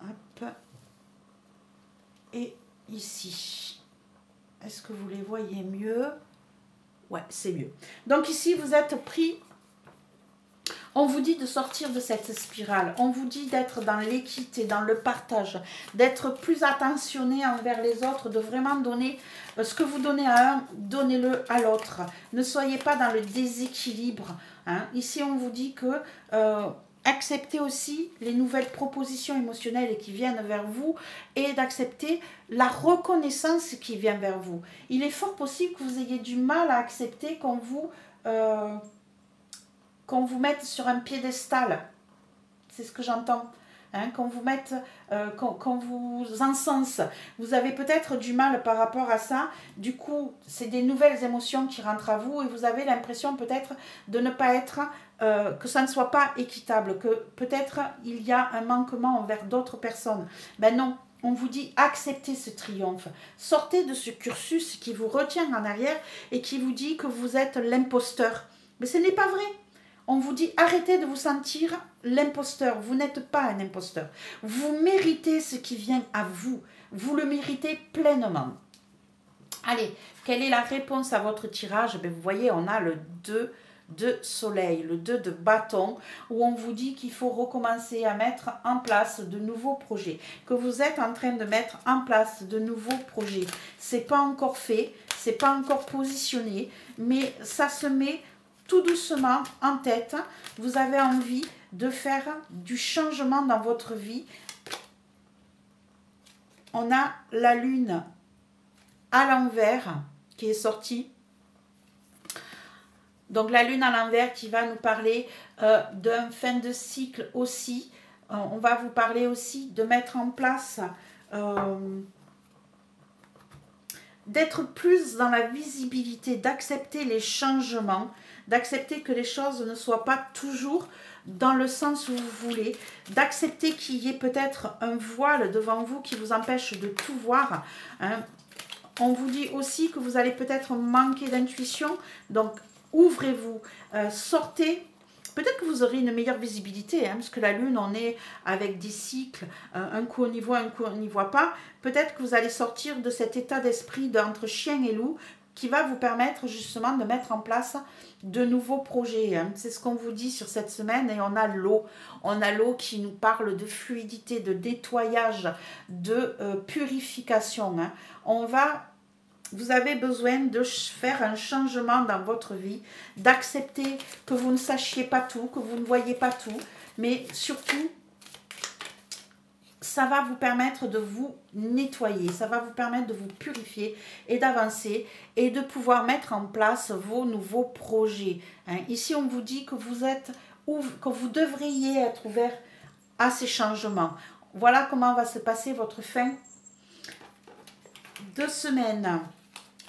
Hop. Et ici. Est-ce que vous les voyez mieux? Ouais, c'est mieux. Donc ici, vous êtes pris. On vous dit de sortir de cette spirale. On vous dit d'être dans l'équité, dans le partage, d'être plus attentionné envers les autres, de vraiment donner ce que vous donnez à un, donnez-le à l'autre. Ne soyez pas dans le déséquilibre. Hein. Ici, on vous dit que acceptez aussi les nouvelles propositions émotionnelles qui viennent vers vous et d'accepter la reconnaissance qui vient vers vous. Il est fort possible que vous ayez du mal à accepter qu'on vous mette sur un piédestal. C'est ce que j'entends. Hein, qu'on vous mette, qu'on vous encense. Vous avez peut-être du mal par rapport à ça. Du coup, c'est des nouvelles émotions qui rentrent à vous et vous avez l'impression peut-être de ne pas être, que ça ne soit pas équitable, que peut-être il y a un manquement envers d'autres personnes. Ben non, on vous dit acceptez ce triomphe. Sortez de ce cursus qui vous retient en arrière et qui vous dit que vous êtes l'imposteur. Mais ce n'est pas vrai. On vous dit arrêtez de vous sentir l'imposteur. Vous n'êtes pas un imposteur. Vous méritez ce qui vient à vous. Vous le méritez pleinement. Allez, quelle est la réponse à votre tirage? Vous voyez, on a le 2 de soleil, le 2 de bâton, où on vous dit qu'il faut recommencer à mettre en place de nouveaux projets, que vous êtes en train de mettre en place de nouveaux projets. C'est pas encore fait, c'est pas encore positionné, mais ça se met tout doucement en tête. Vous avez envie de faire du changement dans votre vie. On a la lune à l'envers qui est sortie. Donc la lune à l'envers qui va nous parler d'un fin de cycle aussi. On va vous parler aussi de mettre en place, d'être plus dans la visibilité, d'accepter les changements, d'accepter que les choses ne soient pas toujours dans le sens où vous voulez, d'accepter qu'il y ait peut-être un voile devant vous qui vous empêche de tout voir, hein. On vous dit aussi que vous allez peut-être manquer d'intuition, donc ouvrez-vous, sortez. Peut-être que vous aurez une meilleure visibilité, hein, parce que la lune, on est avec des cycles, un coup on y voit, un coup on n'y voit pas. Peut-être que vous allez sortir de cet état d'esprit d'entre chien et loup qui va vous permettre justement de mettre en place de nouveaux projets, hein. C'est ce qu'on vous dit sur cette semaine. Et on a l'eau. On a l'eau qui nous parle de fluidité, de nettoyage, de purification, hein. Vous avez besoin de faire un changement dans votre vie, d'accepter que vous ne sachiez pas tout, que vous ne voyez pas tout, mais surtout, ça va vous permettre de vous nettoyer, ça va vous permettre de vous purifier et d'avancer et de pouvoir mettre en place vos nouveaux projets, hein. Ici, on vous dit que que vous devriez être ouvert à ces changements. Voilà comment va se passer votre fin de semaine.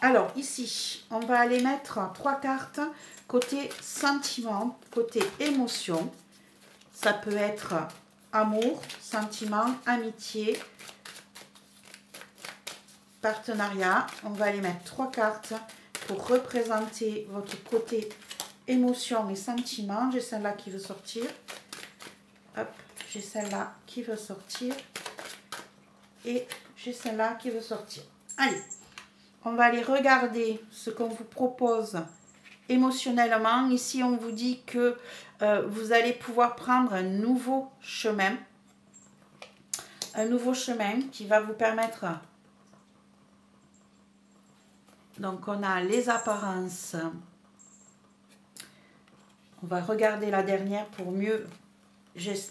Alors ici, on va aller mettre 3 cartes côté sentiment, côté émotion. Ça peut être amour, sentiment, amitié, partenariat. On va aller mettre 3 cartes pour représenter votre côté émotion et sentiment. J'ai celle-là qui veut sortir. Hop, j'ai celle-là qui veut sortir. Et j'ai celle-là qui veut sortir. Allez, on va aller regarder ce qu'on vous propose émotionnellement. Ici, on vous dit que vous allez pouvoir prendre un nouveau chemin. Un nouveau chemin qui va vous permettre... Donc, on a les apparences. On va regarder la dernière pour mieux...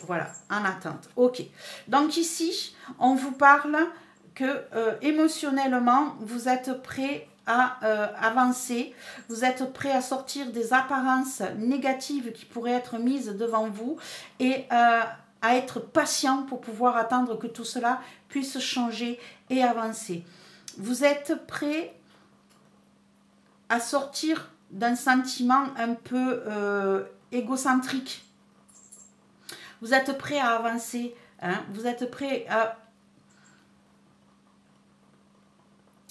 Voilà, en attente. Ok. Donc, ici, on vous parle... que émotionnellement, vous êtes prêt à avancer, vous êtes prêt à sortir des apparences négatives qui pourraient être mises devant vous et à être patient pour pouvoir attendre que tout cela puisse changer et avancer. Vous êtes prêt à sortir d'un sentiment un peu égocentrique. Vous êtes prêt à avancer, hein? Vous êtes prêt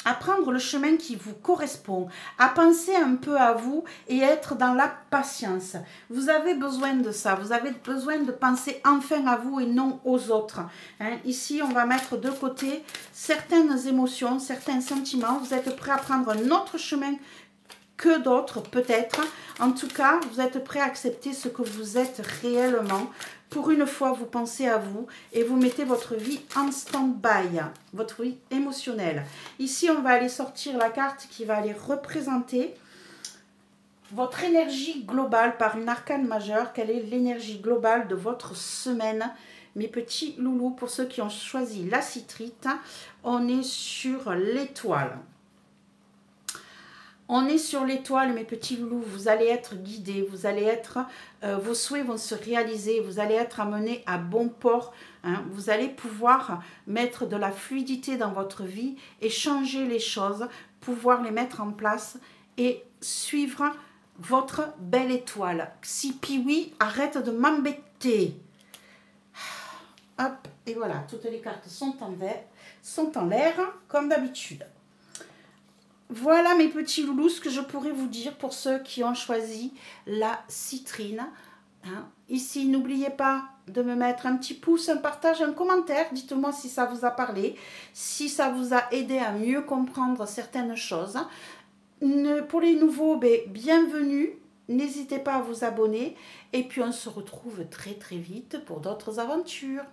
à prendre le chemin qui vous correspond, à penser un peu à vous et être dans la patience. Vous avez besoin de ça, vous avez besoin de penser enfin à vous et non aux autres, hein. Ici, on va mettre de côté certaines émotions, certains sentiments. Vous êtes prêt à prendre un autre chemin que d'autres, peut-être. En tout cas, vous êtes prêt à accepter ce que vous êtes réellement. Pour une fois, vous pensez à vous et vous mettez votre vie en stand-by, votre vie émotionnelle. Ici, on va aller sortir la carte qui va aller représenter votre énergie globale par une arcane majeure. Quelle est l'énergie globale de votre semaine, mes petits loulous? Pour ceux qui ont choisi la citrite, on est sur l'étoile. On est sur l'étoile, mes petits loulous. Vous allez être guidés, vous allez être, vos souhaits vont se réaliser, vous allez être amenés à bon port, hein. Vous allez pouvoir mettre de la fluidité dans votre vie et changer les choses, pouvoir les mettre en place et suivre votre belle étoile. Si Piwi, arrête de m'embêter. Hop, et voilà, toutes les cartes sont en vert. sont en l'air, comme d'habitude. Voilà mes petits loulous, ce que je pourrais vous dire pour ceux qui ont choisi la citrine. Hein. Ici, n'oubliez pas de me mettre un petit pouce, un partage, un commentaire. Dites-moi si ça vous a parlé, si ça vous a aidé à mieux comprendre certaines choses. Pour les nouveaux, bienvenue. N'hésitez pas à vous abonner. Et puis, on se retrouve très très vite pour d'autres aventures.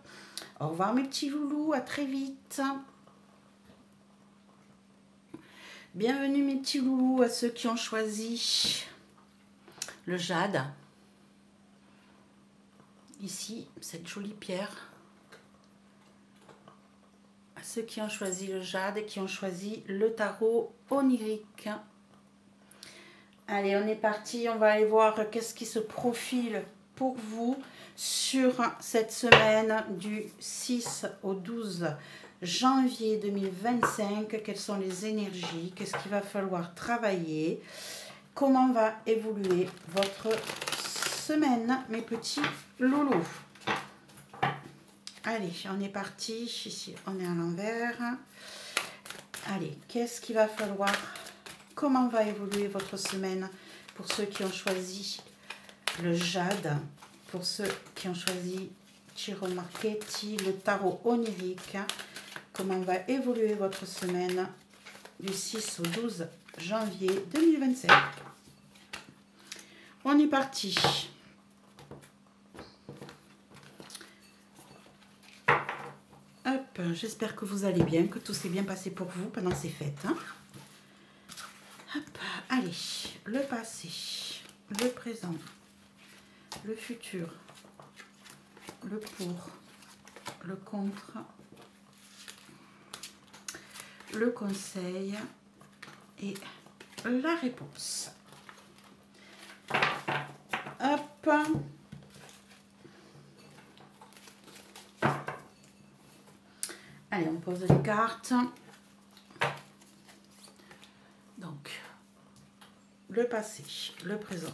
Au revoir mes petits loulous, à très vite. Bienvenue mes petits loulous à ceux qui ont choisi le jade. Ici, cette jolie pierre. À ceux qui ont choisi le jade et qui ont choisi le tarot onirique. Allez, on est parti. On va aller voir qu'est-ce qui se profile pour vous sur cette semaine du 6 au 12 janvier 2025. Quelles sont les énergies? Qu'est-ce qu'il va falloir travailler? Comment va évoluer votre semaine, mes petits loulous? Allez, on est parti. Ici, on est à l'envers. Allez, qu'est-ce qu'il va falloir? Comment va évoluer votre semaine pour ceux qui ont choisi le jade? Pour ceux qui ont choisi Tarot Marchetti, le tarot onirique. Comment va évoluer votre semaine du 6 au 12 janvier 2025? On est parti. Hop, j'espère que vous allez bien, que tout s'est bien passé pour vous pendant ces fêtes. Hein. Hop, allez, le passé, le présent, le futur, le pour, le contre, le conseil et la réponse. Hop. Allez, on pose les cartes. Donc, le passé, le présent,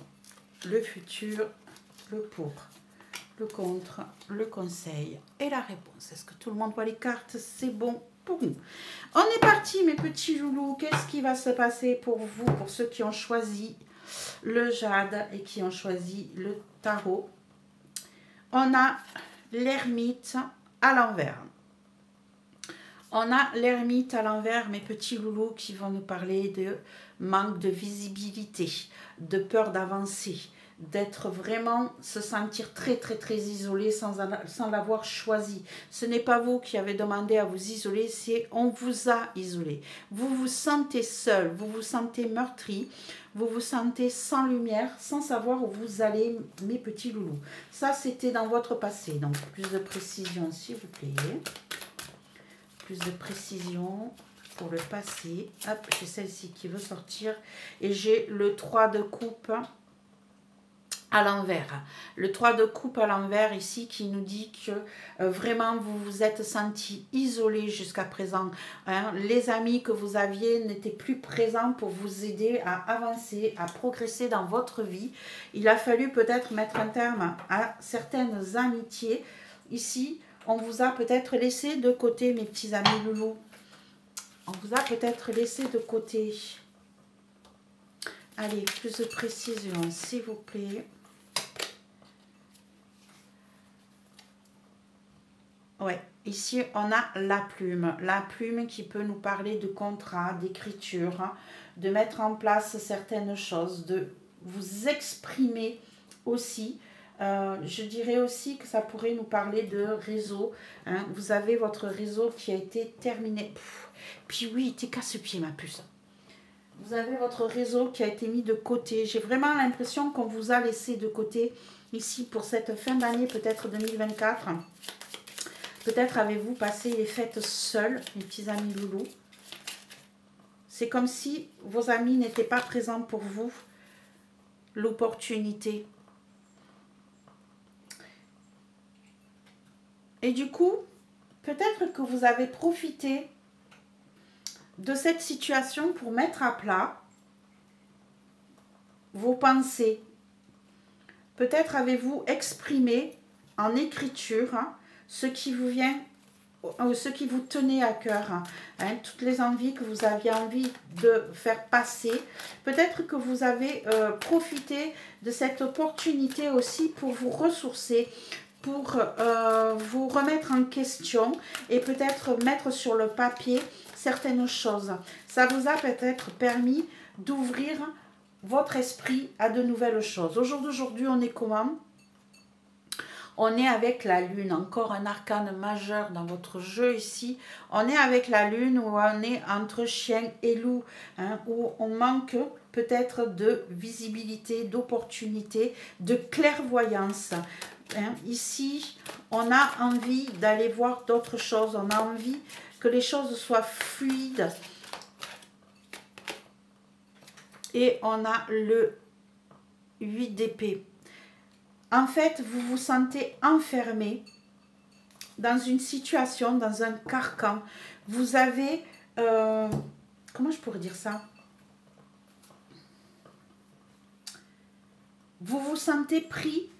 le futur, le pour, le contre, le conseil et la réponse. Est-ce que tout le monde voit les cartes? C'est bon pour nous. On est parti, mes petits loulous. Qu'est-ce qui va se passer pour vous, pour ceux qui ont choisi le jade et qui ont choisi le tarot? On a l'ermite à l'envers. On a l'ermite à l'envers, mes petits loulous, qui vont nous parler de manque de visibilité, de peur d'avancer, d'être vraiment, se sentir très très très isolé sans l'avoir choisi. Ce n'est pas vous qui avez demandé à vous isoler, c'est on vous a isolé. Vous vous sentez seul, vous vous sentez meurtri, vous vous sentez sans lumière, sans savoir où vous allez, mes petits loulous. Ça, c'était dans votre passé, donc plus de précision s'il vous plaît. Plus de précision pour le passé. Hop, j'ai celle-ci qui veut sortir. Et j'ai le 3 de coupe à l'envers. Le 3 de coupe à l'envers ici qui nous dit que vraiment vous vous êtes senti isolé jusqu'à présent. Hein. Les amis que vous aviez n'étaient plus présents pour vous aider à avancer, à progresser dans votre vie. Il a fallu peut-être mettre un terme à certaines amitiés. Ici, on vous a peut-être laissé de côté, mes petits amis loulous. On vous a peut-être laissé de côté. Allez, plus de précision, s'il vous plaît. Ouais, ici, on a la plume. La plume qui peut nous parler de contrat, d'écriture, hein, de mettre en place certaines choses, de vous exprimer aussi. Je dirais aussi que ça pourrait nous parler de réseau. Hein. Vous avez votre réseau qui a été terminé. Puis oui, t'es casse-pied ma puce. Vous avez votre réseau qui a été mis de côté. J'ai vraiment l'impression qu'on vous a laissé de côté ici pour cette fin d'année, peut-être 2024. Peut-être avez-vous passé les fêtes seuls, mes petits amis loulous. C'est comme si vos amis n'étaient pas présents pour vous. L'opportunité. Et du coup, peut-être que vous avez profité de cette situation pour mettre à plat vos pensées. Peut-être avez-vous exprimé en écriture hein, ce qui vous vient ce qui vous tenait à cœur, hein, toutes les envies que vous aviez envie de faire passer. Peut-être que vous avez profité de cette opportunité aussi pour vous ressourcer, pour vous remettre en question et peut-être mettre sur le papier certaines choses. Ça vous a peut-être permis d'ouvrir votre esprit à de nouvelles choses. Au jour d'aujourd'hui, on est comment ? On est avec la lune, encore un arcane majeur dans votre jeu ici. On est avec la lune où on est entre chien et loup, hein, où on manque peut-être de visibilité, d'opportunité, de clairvoyance. Hein. Ici, on a envie d'aller voir d'autres choses, on a envie que les choses soient fluides. Et on a le 8 d'épée. En fait, vous vous sentez enfermé dans une situation, dans un carcan. Vous avez... comment je pourrais dire ça? Vous vous sentez pris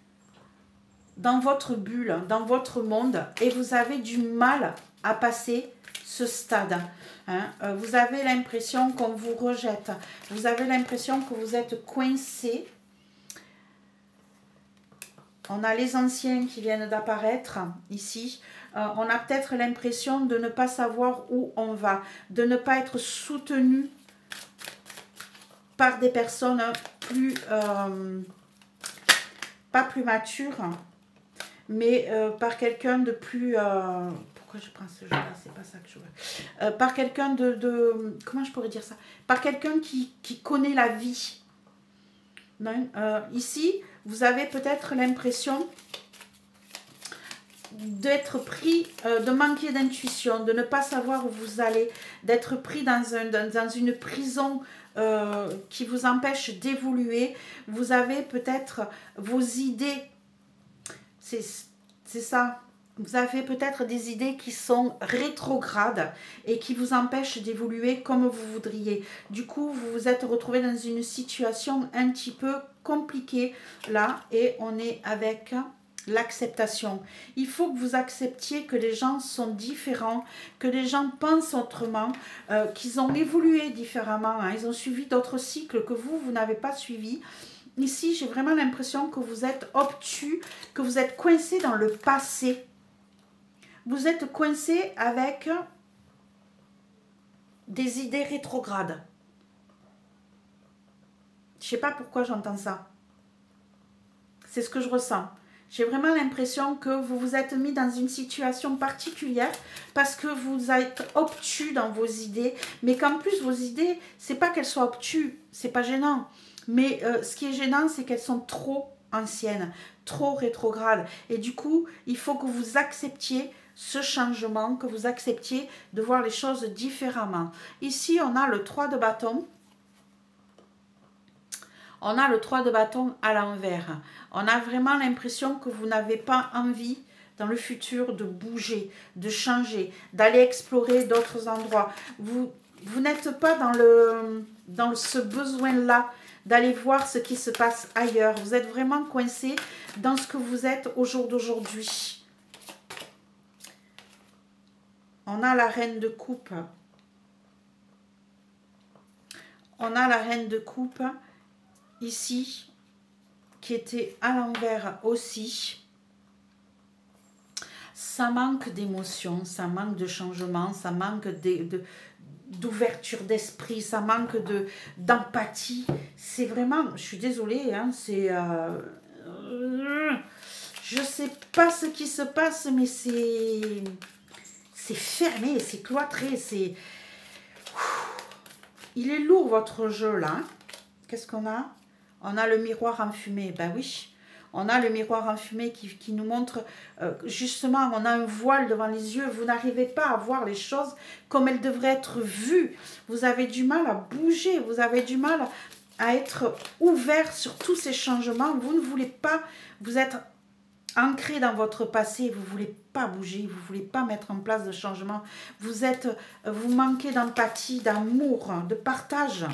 dans votre bulle, dans votre monde, et vous avez du mal à passer ce stade. Hein? Vous avez l'impression qu'on vous rejette. Vous avez l'impression que vous êtes coincé. On a les anciens qui viennent d'apparaître ici. On a peut-être l'impression de ne pas savoir où on va, de ne pas être soutenu par des personnes plus, pas plus matures, mais par quelqu'un de plus... pourquoi je prends ce jeu-là? C'est pas ça que je veux. Par quelqu'un de... Comment je pourrais dire ça? Par quelqu'un qui connaît la vie. Non, ici, vous avez peut-être l'impression d'être pris, de manquer d'intuition, de ne pas savoir où vous allez, d'être pris dans une prison qui vous empêche d'évoluer. Vous avez peut-être vos idées, c'est ça. Vous avez peut-être des idées qui sont rétrogrades et qui vous empêchent d'évoluer comme vous voudriez. Du coup, vous vous êtes retrouvé dans une situation un petit peu compliquée là et on est avec l'acceptation. Il faut que vous acceptiez que les gens sont différents, que les gens pensent autrement, qu'ils ont évolué différemment. Hein. Ils ont suivi d'autres cycles que vous n'avez pas suivis. Ici, j'ai vraiment l'impression que vous êtes obtus, que vous êtes coincé dans le passé. Vous êtes coincé avec des idées rétrogrades. Je ne sais pas pourquoi j'entends ça. C'est ce que je ressens. J'ai vraiment l'impression que vous vous êtes mis dans une situation particulière parce que vous êtes obtus dans vos idées, mais qu'en plus vos idées, c'est pas qu'elles soient obtus, c'est pas gênant. Mais ce qui est gênant, c'est qu'elles sont trop anciennes, trop rétrogrades. Et du coup, il faut que vous acceptiez ce changement, que vous acceptiez de voir les choses différemment. Ici, on a le 3 de bâton. On a le 3 de bâton à l'envers. On a vraiment l'impression que vous n'avez pas envie dans le futur de bouger, de changer, d'aller explorer d'autres endroits. Vous n'êtes pas dans ce besoin-là d'aller voir ce qui se passe ailleurs. Vous êtes vraiment coincé dans ce que vous êtes au jour d'aujourd'hui. On a la reine de coupe. On a la reine de coupe ici, qui était à l'envers aussi. Ça manque d'émotion, ça manque de changement, ça manque d'ouverture d'esprit, ça manque d'empathie. C'est vraiment, je suis désolée, hein, c'est... je sais pas ce qui se passe, mais c'est fermé, c'est cloîtré, c'est... Il est lourd votre jeu là. Qu'est-ce qu'on a? On a le miroir enfumé, ben oui. On a le miroir enfumé qui nous montre, justement, on a un voile devant les yeux. Vous n'arrivez pas à voir les choses comme elles devraient être vues. Vous avez du mal à bouger, vous avez du mal à être ouvert sur tous ces changements. Vous ne voulez pas, vous êtes ancré dans votre passé, vous ne voulez pas bouger, vous ne voulez pas mettre en place de changement. Vous manquez d'empathie, d'amour, de partage.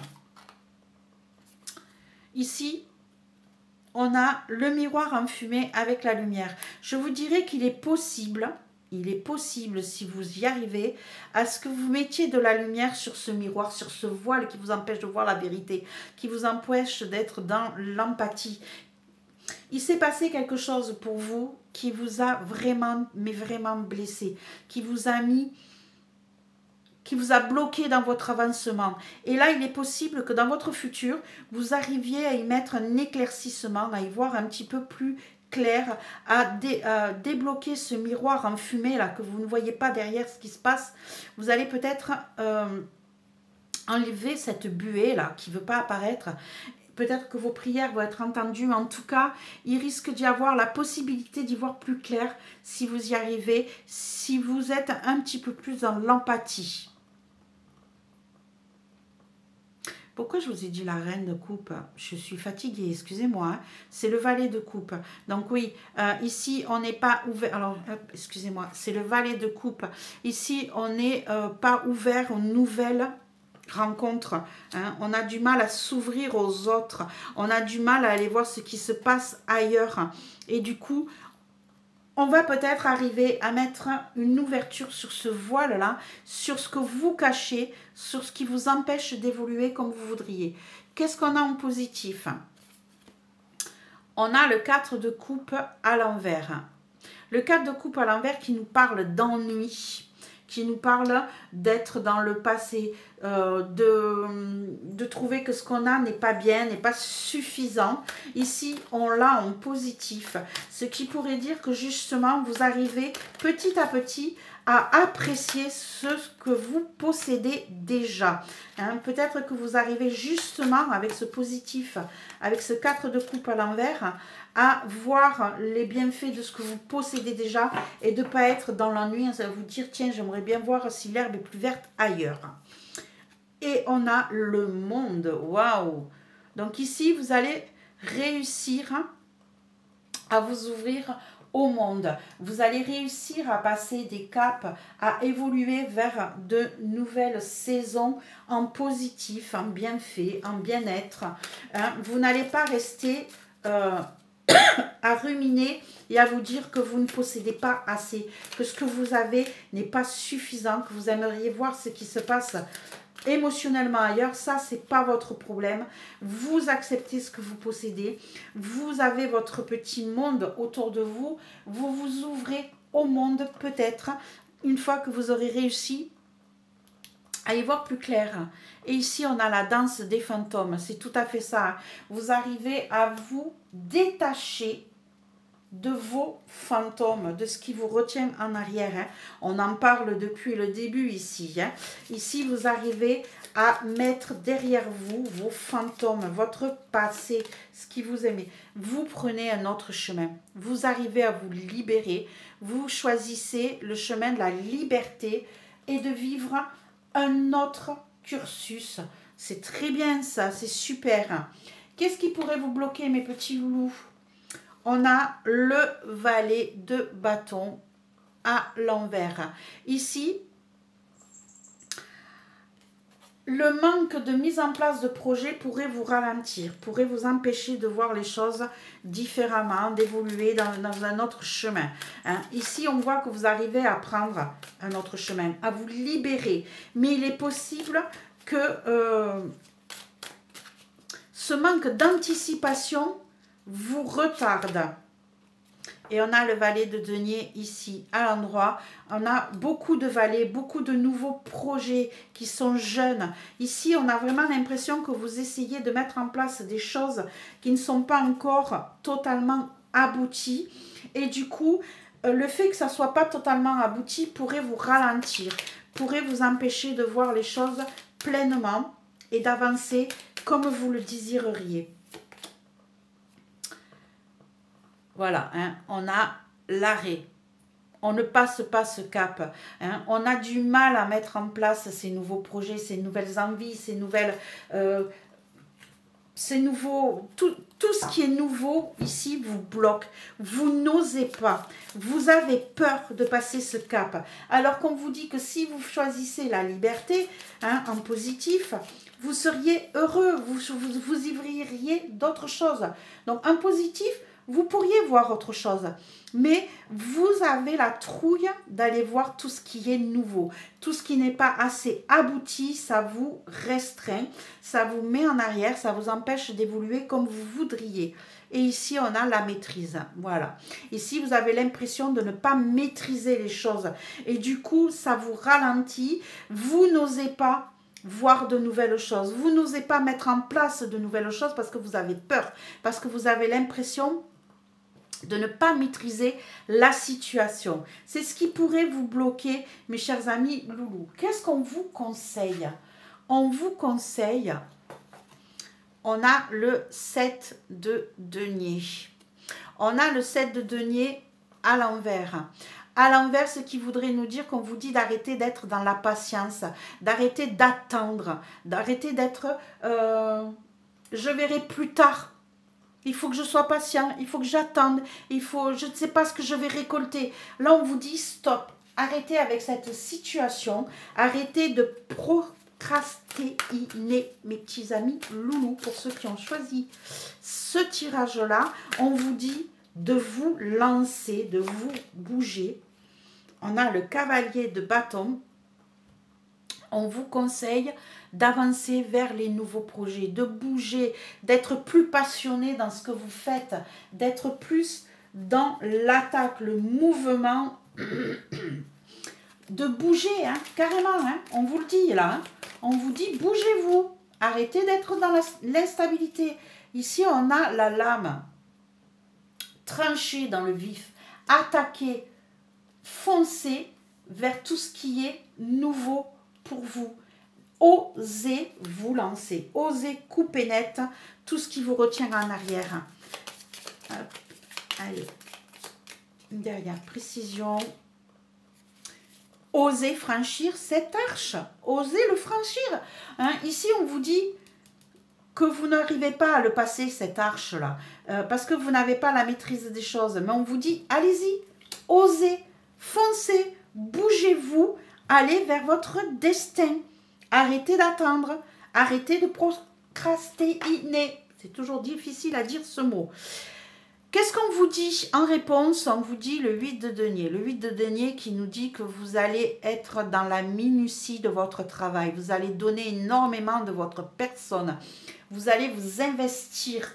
Ici, on a le miroir enfumé avec la lumière. Je vous dirais qu'il est possible il est possible, si vous y arrivez, à ce que vous mettiez de la lumière sur ce miroir, sur ce voile qui vous empêche de voir la vérité, qui vous empêche d'être dans l'empathie. Il s'est passé quelque chose pour vous qui vous a vraiment, mais vraiment blessé, qui vous a bloqué dans votre avancement. Et là, il est possible que dans votre futur, vous arriviez à y mettre un éclaircissement, à y voir un petit peu plus clair, à débloquer ce miroir en fumée là que vous ne voyez pas derrière ce qui se passe. Vous allez peut-être enlever cette buée là qui ne veut pas apparaître. Peut-être que vos prières vont être entendues, mais en tout cas, il risque d'y avoir la possibilité d'y voir plus clair si vous y arrivez, si vous êtes un petit peu plus dans l'empathie. Pourquoi je vous ai dit la reine de coupe? Je suis fatiguée, excusez-moi. Hein. C'est le valet de coupe. Donc oui, ici, on n'est pas ouvert. Alors, excusez-moi, c'est le valet de coupe. Ici, on n'est pas ouvert aux nouvelles rencontres. Hein. On a du mal à s'ouvrir aux autres. On a du mal à aller voir ce qui se passe ailleurs. Et du coup, on va peut-être arriver à mettre une ouverture sur ce voile-là, sur ce que vous cachez, sur ce qui vous empêche d'évoluer comme vous voudriez. Qu'est-ce qu'on a en positif? On a le 4 de coupe à l'envers. Le 4 de coupe à l'envers qui nous parle d'ennui, qui nous parle d'être dans le passé, de trouver que ce qu'on a n'est pas bien, n'est pas suffisant. Ici, on l'a en positif, ce qui pourrait dire que justement, vous arrivez petit à petit à apprécier ce que vous possédez déjà. Hein, peut-être que vous arrivez justement avec ce positif, avec ce 4 de coupe à l'envers, à voir les bienfaits de ce que vous possédez déjà et de ne pas être dans l'ennui, à vous dire tiens, j'aimerais bien voir si l'herbe est plus verte ailleurs. Et on a le monde, waouh! Donc ici, vous allez réussir à vous ouvrir au monde. Vous allez réussir à passer des caps, à évoluer vers de nouvelles saisons en positif, en bienfait, en bien-être. Hein, vous n'allez pas rester à ruminer et à vous dire que vous ne possédez pas assez, que ce que vous avez n'est pas suffisant, que vous aimeriez voir ce qui se passe émotionnellement ailleurs. Ça, c'est pas votre problème. Vous acceptez ce que vous possédez. Vous avez votre petit monde autour de vous. Vous vous ouvrez au monde peut-être une fois que vous aurez réussi à y voir plus clair. Et ici, on a la danse des fantômes. C'est tout à fait ça. Vous arrivez à vous détacher de vos fantômes, de ce qui vous retient en arrière. Hein. On en parle depuis le début ici. Hein. Ici, vous arrivez à mettre derrière vous vos fantômes, votre passé, ce qui vous aimait. Vous prenez un autre chemin. Vous arrivez à vous libérer. Vous choisissez le chemin de la liberté et de vivre un autre cursus. C'est très bien ça, c'est super. Qu'est-ce qui pourrait vous bloquer, mes petits loulous? On a le valet de bâton à l'envers. Ici, le manque de mise en place de projet pourrait vous ralentir, pourrait vous empêcher de voir les choses différemment, d'évoluer dans un autre chemin. Hein. Ici, on voit que vous arrivez à prendre un autre chemin, à vous libérer. Mais il est possible que ce manque d'anticipation vous retarde. Et on a le valet de denier ici à l'endroit. On a beaucoup de valets, beaucoup de nouveaux projets qui sont jeunes. Ici, on a vraiment l'impression que vous essayez de mettre en place des choses qui ne sont pas encore totalement abouties. Et du coup, le fait que ça ne soit pas totalement abouti pourrait vous ralentir, pourrait vous empêcher de voir les choses pleinement et d'avancer comme vous le désireriez. Voilà, hein, on a l'arrêt. On ne passe pas ce cap. Hein. On a du mal à mettre en place ces nouveaux projets, ces nouvelles envies, ces nouveaux... Tout ce qui est nouveau ici vous bloque. Vous n'osez pas. Vous avez peur de passer ce cap. Alors qu'on vous dit que si vous choisissez la liberté, hein, en positif, vous seriez heureux. Vous y verriez d'autres choses. Donc en positif, vous pourriez voir autre chose. Mais vous avez la trouille d'aller voir tout ce qui est nouveau. Tout ce qui n'est pas assez abouti, ça vous restreint, ça vous met en arrière, ça vous empêche d'évoluer comme vous voudriez. Et ici, on a la maîtrise. Voilà. Ici, vous avez l'impression de ne pas maîtriser les choses. Et du coup, ça vous ralentit. Vous n'osez pas voir de nouvelles choses. Vous n'osez pas mettre en place de nouvelles choses parce que vous avez peur. Parce que vous avez l'impression de ne pas maîtriser la situation. C'est ce qui pourrait vous bloquer, mes chers amis loulous. Qu'est-ce qu'on vous conseille? On vous conseille, on a le 7 de denier. On a le 7 de denier à l'envers. À l'envers, ce qui voudrait nous dire qu'on vous dit d'arrêter d'être dans la patience, d'arrêter d'attendre, d'arrêter d'être je verrai plus tard. Il faut que je sois patient, il faut que j'attende, je ne sais pas ce que je vais récolter. Là, on vous dit stop, arrêtez avec cette situation, arrêtez de procrastiner, mes petits amis loulous, pour ceux qui ont choisi ce tirage-là. On vous dit de vous lancer, de vous bouger. On a le cavalier de bâton. On vous conseille d'avancer vers les nouveaux projets, de bouger, d'être plus passionné dans ce que vous faites, d'être plus dans l'attaque, le mouvement, de bouger, hein, carrément, hein, on vous le dit là, hein, on vous dit bougez-vous, arrêtez d'être dans l'instabilité. Ici, on a la lame, trancher dans le vif, attaquer, foncer vers tout ce qui est nouveau pour vous. Osez vous lancer, osez couper net tout ce qui vous retient en arrière. Hop. Allez, derrière, précision. Osez franchir cette arche, osez le franchir. Hein, ici, on vous dit que vous n'arrivez pas à le passer, cette arche-là, parce que vous n'avez pas la maîtrise des choses. Mais on vous dit, allez-y, osez, foncez, bougez-vous, allez vers votre destin. Arrêtez d'attendre, arrêtez de procrastiner. C'est toujours difficile à dire ce mot. Qu'est-ce qu'on vous dit en réponse? On vous dit le 8 de denier. Le 8 de denier qui nous dit que vous allez être dans la minutie de votre travail. Vous allez donner énormément de votre personne. Vous allez vous investir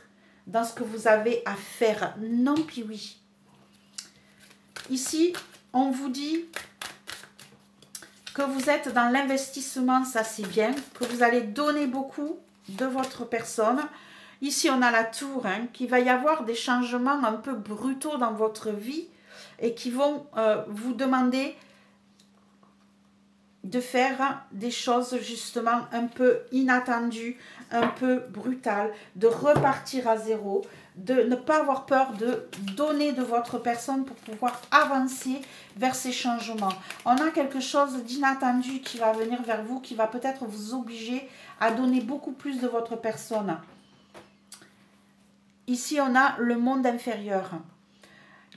dans ce que vous avez à faire. Non, puis oui. Ici, on vous dit que vous êtes dans l'investissement, ça c'est bien, que vous allez donner beaucoup de votre personne. Ici, on a la tour, hein, qu'il va y avoir des changements un peu brutaux dans votre vie et qui vont vous demander de faire des choses justement un peu inattendues, un peu brutales, de repartir à zéro, de ne pas avoir peur de donner de votre personne pour pouvoir avancer vers ces changements. On a quelque chose d'inattendu qui va venir vers vous, qui va peut-être vous obliger à donner beaucoup plus de votre personne. Ici, on a le monde inférieur.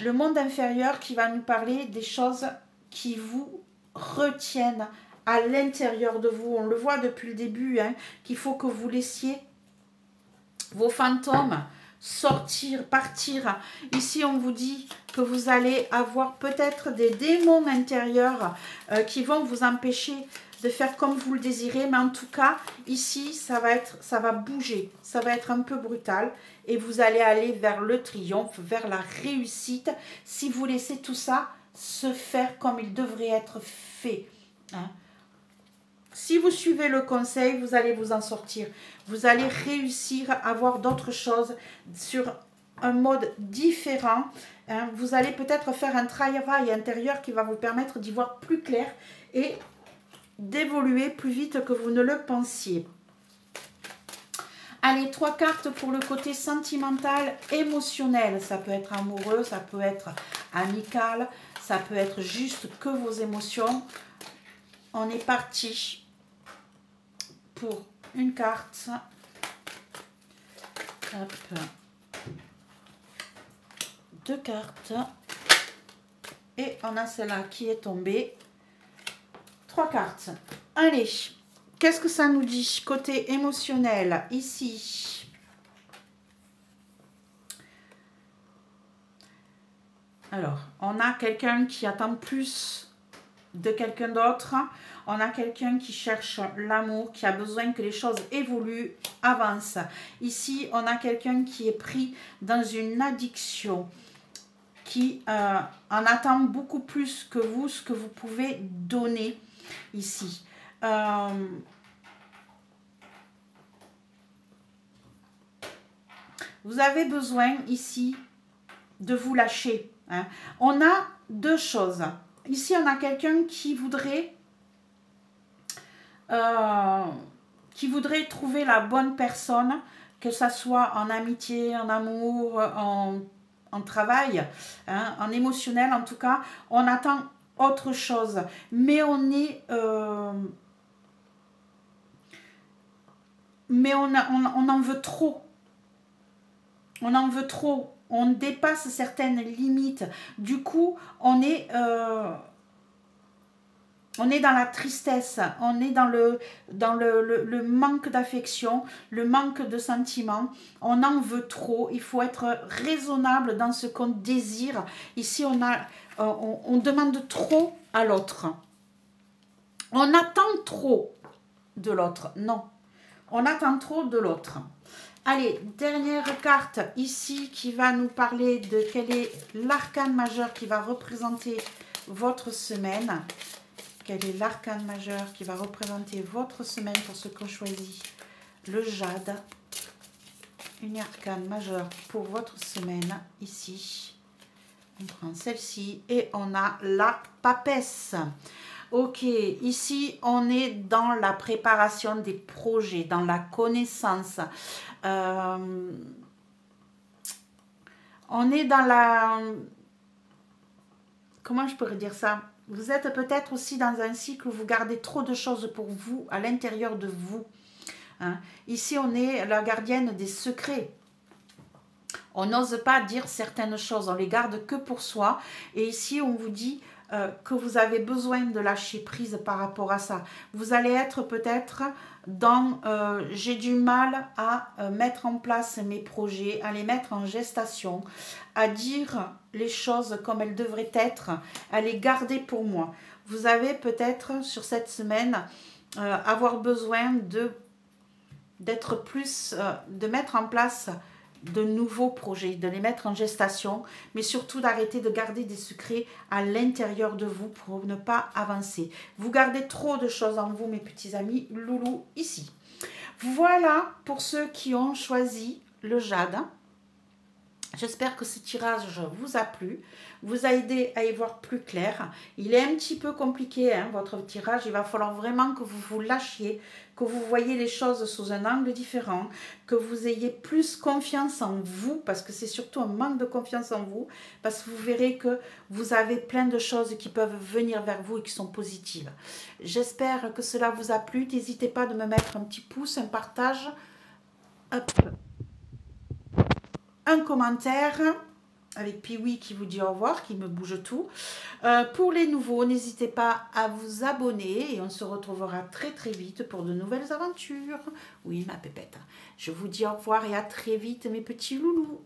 Le monde inférieur qui va nous parler des choses qui vous retiennent à l'intérieur de vous. On le voit depuis le début, hein, qu'il faut que vous laissiez vos fantômes sortir, partir. Ici, on vous dit que vous allez avoir peut-être des démons intérieurs qui vont vous empêcher de faire comme vous le désirez. Mais en tout cas, ici, ça va bouger. Ça va être un peu brutal. Et vous allez aller vers le triomphe, vers la réussite. Si vous laissez tout ça se faire comme il devrait être fait. Hein. Si vous suivez le conseil, vous allez vous en sortir. Vous allez réussir à voir d'autres choses sur un mode différent. Hein. Vous allez peut-être faire un travail intérieur qui va vous permettre d'y voir plus clair et d'évoluer plus vite que vous ne le pensiez. Allez, 3 cartes pour le côté sentimental, émotionnel. Ça peut être amoureux, ça peut être amical, ça peut être juste que vos émotions. On est parti pour une carte. Hop. 2 cartes. Et on a celle-là qui est tombée. 3 cartes. Allez, qu'est-ce que ça nous dit? Côté émotionnel, ici. Alors, on a quelqu'un qui attend plus de quelqu'un d'autre. On a quelqu'un qui cherche l'amour, qui a besoin que les choses évoluent, avancent. Ici, on a quelqu'un qui est pris dans une addiction, qui en attend beaucoup plus que vous, ce que vous pouvez donner ici. Vous avez besoin ici de vous lâcher. Hein. On a deux choses. Ici, on a quelqu'un qui voudrait trouver la bonne personne, que ça soit en amitié, en amour, en travail, hein, en émotionnel en tout cas. On attend autre chose, mais on est... mais on en veut trop. On en veut trop. On dépasse certaines limites. Du coup, on est dans la tristesse, on est dans le manque d'affection, le manque de sentiments. On en veut trop. Il faut être raisonnable dans ce qu'on désire. Ici, on demande trop à l'autre. On attend trop de l'autre. Non, on attend trop de l'autre. Allez, dernière carte ici qui va nous parler de quel est l'arcane majeur qui va représenter votre semaine. Quel est l'arcane majeur qui va représenter votre semaine pour ceux qui ont choisi le jade. Une arcane majeure pour votre semaine ici. On prend celle-ci et on a la papesse. Ok, ici on est dans la préparation des projets, dans la connaissance. On est dans la... Comment je pourrais dire ça? Vous êtes peut-être aussi dans un cycle où vous gardez trop de choses pour vous, à l'intérieur de vous. Hein? Ici, on est la gardienne des secrets. On n'ose pas dire certaines choses, on les garde que pour soi. Et ici, on vous dit que vous avez besoin de lâcher prise par rapport à ça. Vous allez être peut-être dans j'ai du mal à mettre en place mes projets, à les mettre en gestation, à dire les choses comme elles devraient être, à les garder pour moi. Vous avez peut-être sur cette semaine avoir besoin d'être plus, de mettre en place de nouveaux projets, de les mettre en gestation, mais surtout d'arrêter de garder des secrets à l'intérieur de vous pour ne pas avancer. Vous gardez trop de choses en vous, mes petits amis loulous, ici. Voilà pour ceux qui ont choisi le jade. J'espère que ce tirage vous a plu, vous a aidé à y voir plus clair. Il est un petit peu compliqué, hein, votre tirage. Il va falloir vraiment que vous vous lâchiez, que vous voyez les choses sous un angle différent, que vous ayez plus confiance en vous, parce que c'est surtout un manque de confiance en vous, parce que vous verrez que vous avez plein de choses qui peuvent venir vers vous et qui sont positives. J'espère que cela vous a plu. N'hésitez pas de me mettre un petit pouce, un partage. Hop. Un commentaire avec Piwi qui vous dit au revoir, qui me bouge tout. Pour les nouveaux, n'hésitez pas à vous abonner et on se retrouvera très très vite pour de nouvelles aventures. Oui, ma pépette. Je vous dis au revoir et à très vite mes petits loulous.